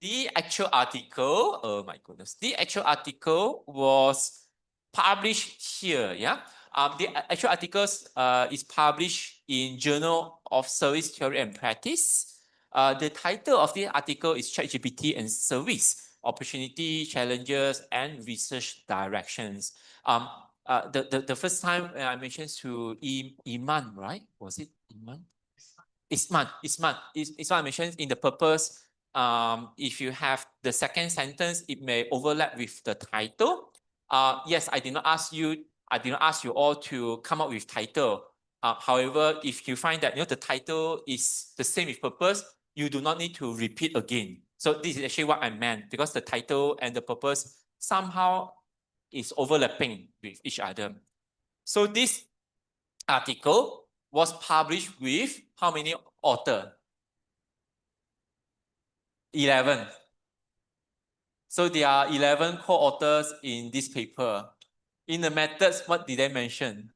The actual article, oh my goodness, the actual article was published here, yeah. The actual articles is published in Journal of Service Theory and Practice. The title of the article is ChatGPT and Service, Opportunity, Challenges, and Research Directions. The first time I mentioned to Iman, right? Was it Iman? Isman I mentioned in the purpose. If you have the second sentence, it may overlap with the title. Yes, I did not ask you all to come up with title. However, if you find that the title is the same with purpose, you do not need to repeat again. So this is actually what I meant, because the title and the purpose somehow is overlapping with each other. So this article was published with how many authors? 11. So there are 11 co-authors in this paper. In the methods, what did I mention?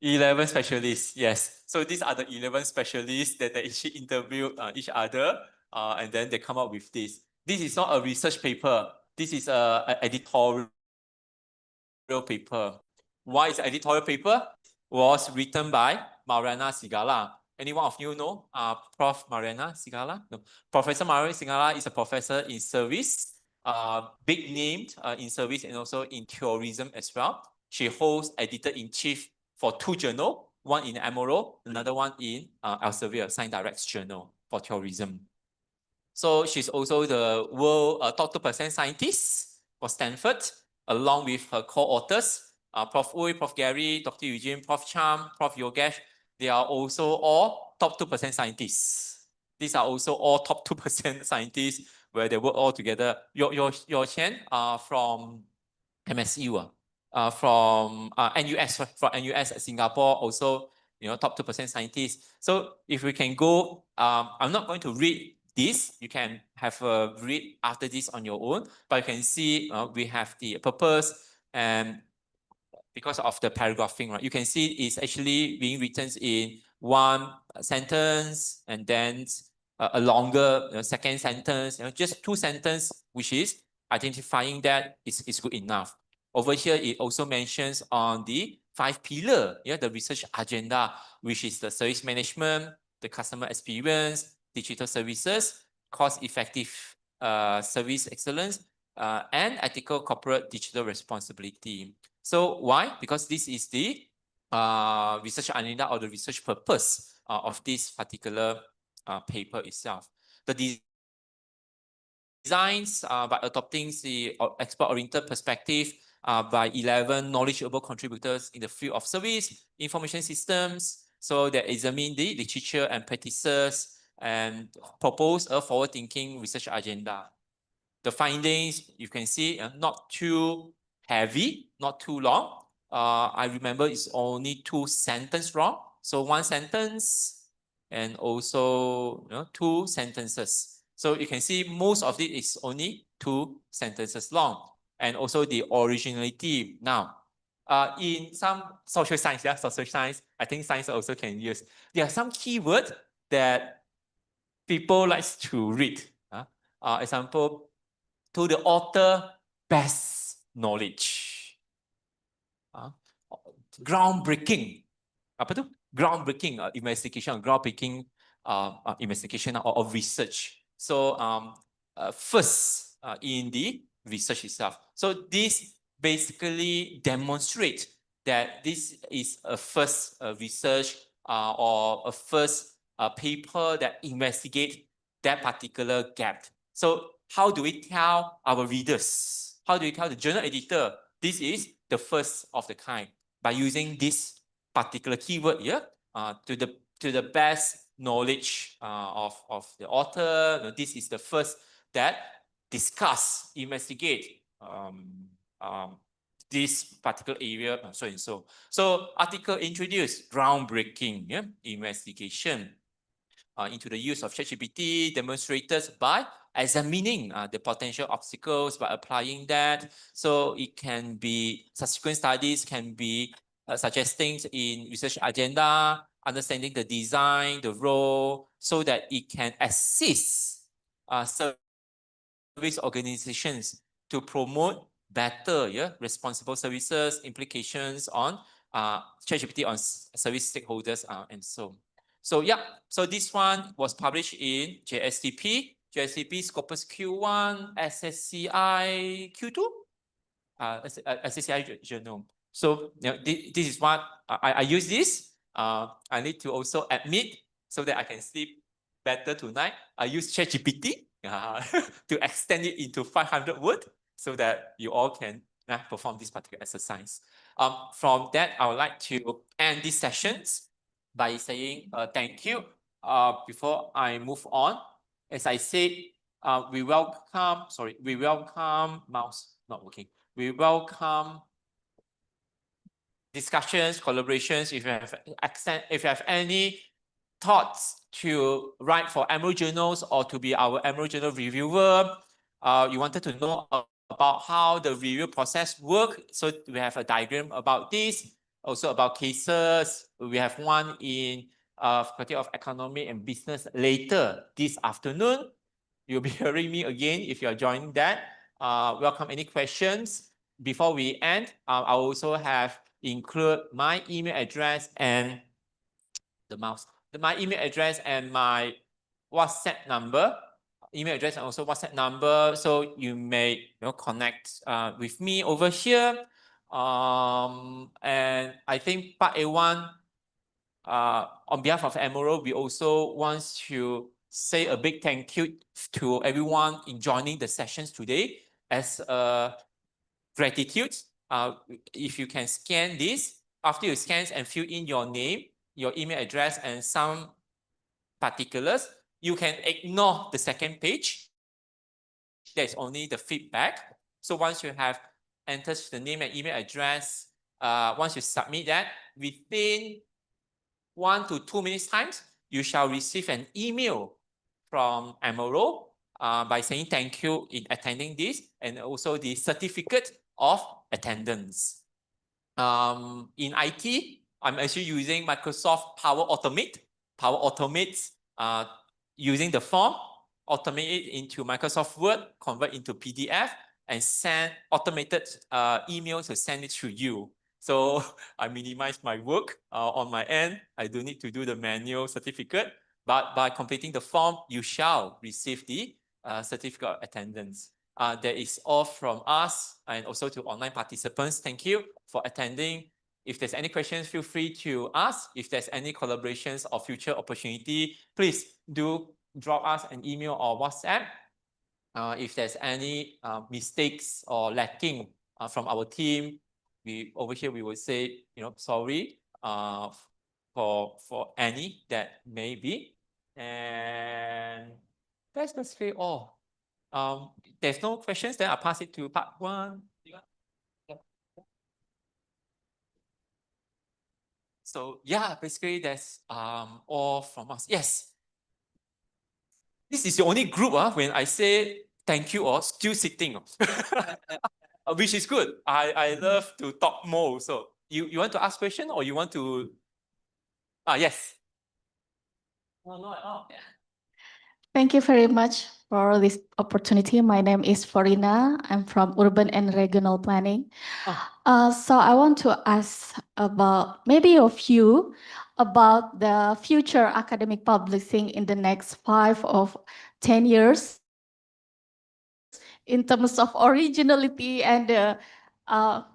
11 specialists, yes. So these are the 11 specialists that they actually interviewed each other, and then they come up with this. This is not a research paper. This is an editorial paper. Why is editorial paper? Was written by Mariana Sigala. Anyone of you know Prof. Mariana Sigala? No. Professor Mariana Sigala is a professor in service, big named in service and also in tourism as well. She holds editor-in-chief for 2 journals, one in MRO, another one in Elsevier, Science Direct's journal for tourism. So she's also the world top 2% scientist for Stanford, along with her co-authors, Prof. Uy, Prof. Gary, Dr. Eugene, Prof. Cham, Prof. Yogesh. They are also all top 2% scientists. These are also all top 2% scientists where they work all together. Your Chen from MSU, from NUS Singapore, also top 2% scientists. So if we can go, I'm not going to read this. You can have a read after this on your own, but you can see we have the purpose, and because of the paragraphing, right? You can see it's actually being written in one sentence and then a longer second sentence, just 2 sentences, which is identifying that is good enough. Over here, it also mentions on the 5 pillars, the research agenda, which is the service management, the customer experience, digital services, cost-effective service excellence, and ethical corporate digital responsibility. So why? Because this is the research agenda or the research purpose of this particular paper itself. The designs by adopting the expert-oriented perspective by 11 knowledgeable contributors in the field of service, information systems. So they examine the literature and practices and propose a forward-thinking research agenda. The findings, you can see, not too heavy, not too long. I remember it's only 2 sentences long. So 1 sentence and also 2 sentences. So you can see most of it is only 2 sentences long. And also the originality. Now, in some social science, I think science also can use. There are some keywords that people like to read. Example, to the author, best knowledge. Groundbreaking. Apa tu? Groundbreaking investigation, groundbreaking investigation or research. So first in the research itself. So this basically demonstrates that this is a first research or a first paper that investigates that particular gap. So how do we tell our readers? How do we tell the journal editor this is the first of the kind? By using this particular keyword here to the best knowledge of the author. This is the first that discuss, investigate this particular area, so and so. So article introduced groundbreaking investigation. into the use of ChatGPT, demonstrated by examining the potential obstacles by applying that. So it can be subsequent studies can be suggesting in research agenda, understanding the design, the role, so that it can assist service organizations to promote better responsible services, implications on ChatGPT on service stakeholders and so. So yeah, so this one was published in JSTP, Scopus Q1, SSCI Q2, SSCI Journal. So this is what I use this. I need to also admit so that I can sleep better tonight. I use ChatGPT to extend it into 500 words so that you all can perform this particular exercise. From that, I would like to end these sessions by saying thank you. Before I move on, as I said, we welcome mouse not working. We welcome discussions, collaborations. If you have any thoughts to write for Emerald Journals or to be our Emerald Journal reviewer, you wanted to know about how the review process works. So we have a diagram about this, also about cases. We have one in Faculty of Economic and Business later this afternoon. You'll be hearing me again if you're joining that. Welcome any questions. Before we end, I also have include my email address and my email address and my WhatsApp number, email address and also WhatsApp number. So you may connect with me over here. And I think part A1, on behalf of Emerald, we also want to say a big thank you to everyone in joining the sessions today as gratitude. If you can scan this, after you scan and fill in your name, your email address, and some particulars, you can ignore the second page. There's only the feedback. So once you have entered the name and email address, once you submit that, within 1 to 2 minutes times, you shall receive an email from Emerald by saying thank you in attending this, and also the certificate of attendance. In IT, I'm actually using Microsoft Power Automate. Power Automate using the form, automate it into Microsoft Word, convert into PDF, and send automated emails to send it to you. So I minimize my work on my end. I don't need to do the manual certificate, but by completing the form, you shall receive the certificate of attendance. That is all from us and also to online participants. Thank you for attending. If there's any questions, feel free to ask. If there's any collaborations or future opportunity, please do drop us an email or WhatsApp. If there's any mistakes or lacking from our team, over here we would say, sorry for any that may be. And that's basically all. There's no questions, then I'll pass it to part 1. So yeah, basically that's all from us. Yes. This is the only group when I say thank you or still sitting. Which is good. I love to talk more. So you want to ask question or you want to yes. No, at all. Thank you very much for this opportunity. My name is Farina. I'm from Urban and Regional Planning. So I want to ask about maybe a few about the future academic publishing in the next 5 or 10 years in terms of originality and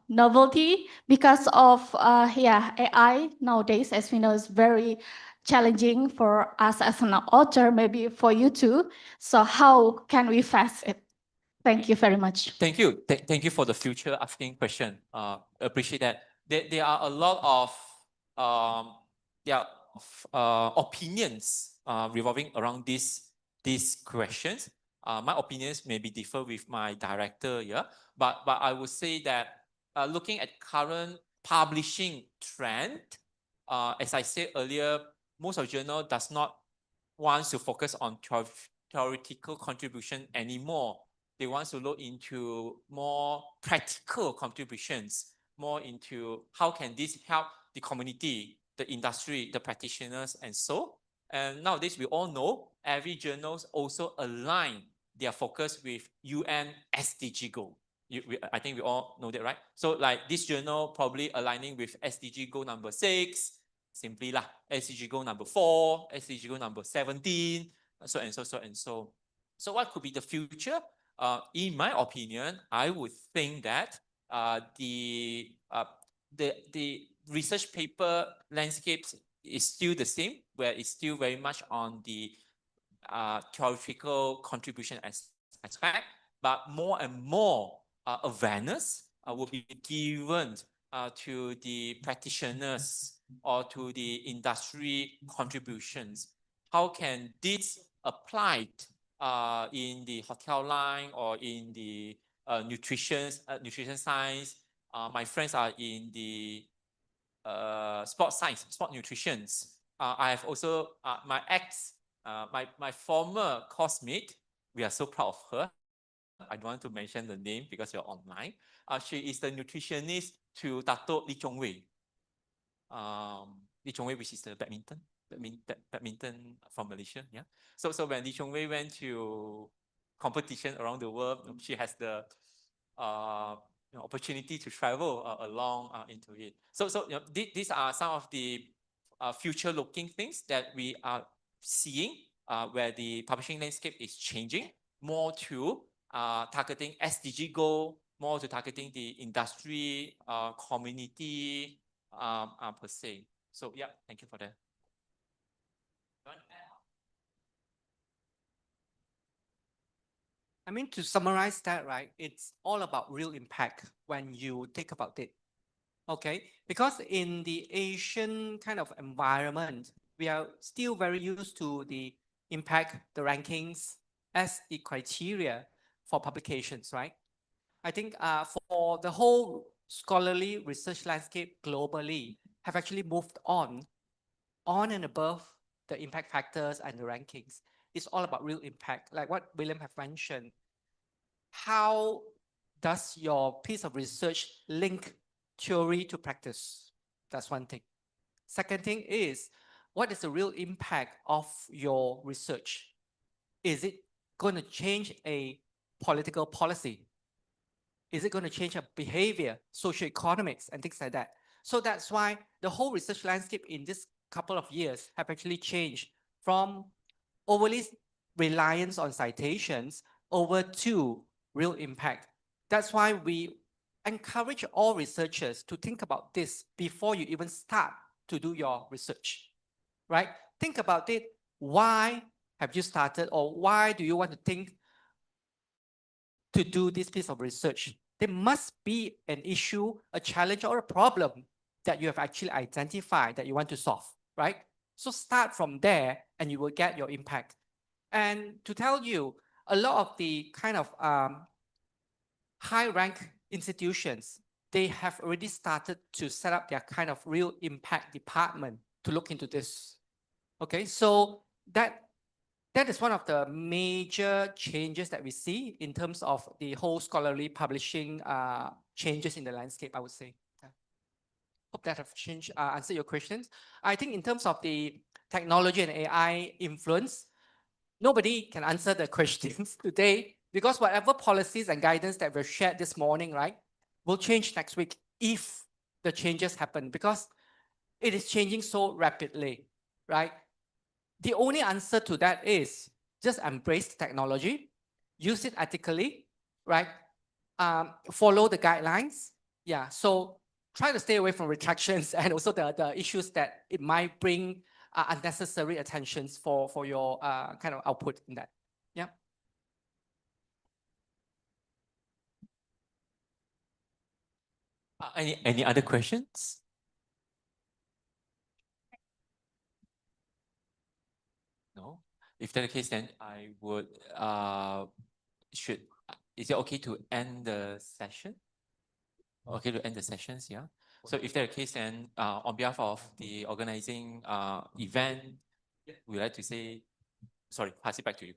novelty, because of AI nowadays, as we know, is very challenging for us as an author, maybe for you too. So how can we face it? Thank you very much. Thank you. Thank you for the future asking question. Appreciate that. There are a lot of opinions revolving around these questions. My opinions maybe differ with my director, but I would say that looking at current publishing trend, as I said earlier, most of journal does not wants to focus on theoretical contribution anymore. They want to look into more practical contributions, more into how can this help the community, the industry, the practitioners, and so. And nowadays, we all know every journals also align their focus with UN SDG goal. I think we all know that, right? So like this journal probably aligning with SDG goal number 6, simply lah, SDG goal number 4, SDG goal number 17, so and so, so and so. So what could be the future? In my opinion, I would think that the research paper landscapes is still the same, where it's still very much on the theoretical contribution aspect, but more and more awareness will be given to the practitioners or to the industry contributions. How can this apply in the hotel line or in the nutrition science? My friends are in the sports science, sport nutrition. I have also my former coursemate. We are so proud of her. I don't want to mention the name because you're online. She is the nutritionist to Dato Lee Chong Wei. Lee Chong Wei, which is the badminton from Malaysia. Yeah. So when Lee Chong Wei went to competition around the world, she has the opportunity to travel along into it. So these are some of the future-looking things that we are seeing where the publishing landscape is changing more to targeting SDG goal, more to targeting the industry, community per se. So yeah, thank you for that. I mean, to summarize that, right, it's all about real impact when you think about it. Okay, because in the Asian kind of environment, we are still very used to the impact, the rankings as the criteria for publications, right? I think for the whole scholarly research landscape globally have actually moved on and above the impact factors and the rankings. It's all about real impact, like what William have mentioned. How does your piece of research link theory to practice? That's one thing. Second thing is, what is the real impact of your research? Is it going to change a political policy? Is it going to change a behavior, socioeconomics, and things like that? So that's why the whole research landscape in this couple of years have actually changed from overly reliance on citations over to real impact. That's why we encourage all researchers to think about this before you even start to do your research, right? Think about it. Why have you started, or why do you want to think to do this piece of research? There must be an issue, a challenge, or a problem that you have actually identified that you want to solve, right? So start from there and you will get your impact. And to tell you, a lot of the kind of high rank institutions, they have already started to set up their kind of real impact department to look into this. Okay, so that is one of the major changes that we see in terms of the whole scholarly publishing changes in the landscape, I would say. Yeah. Hope that have changed, answered your questions. I think in terms of the technology and AI influence, nobody can answer the questions today because whatever policies and guidance that were shared this morning, right, will change next week if the changes happen because it is changing so rapidly, right? The only answer to that is just embrace the technology, use it ethically, right? Follow the guidelines. Yeah, so try to stay away from retractions and also the issues that it might bring unnecessary attentions for your kind of output in that. Yeah. Any other questions? No. If that's the case, then I would is it okay to end the session? Okay to end the sessions, yeah. So if that's the case, then on behalf of the organizing event, we'd like to say Sorry, pass it back to you.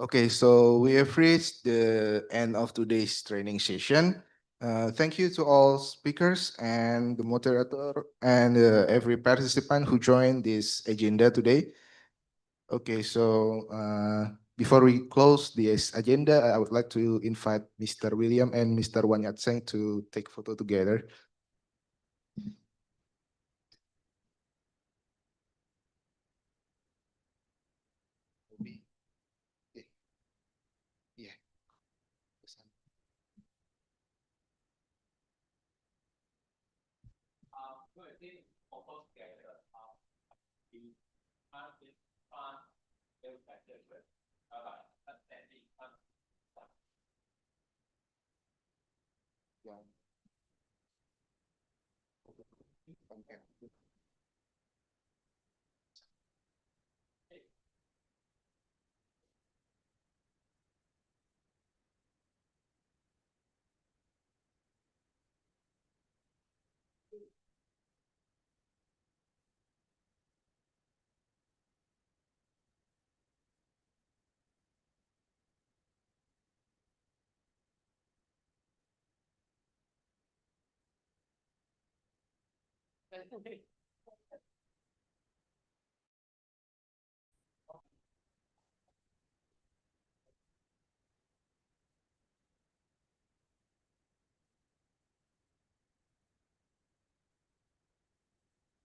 Okay, so we have reached the end of today's training session. Thank you to all speakers and the moderator and every participant who joined this agenda today. Okay, so before we close this agenda, I would like to invite Mr. William and Mr. Wan Yat-seng to take photo together. Yeah.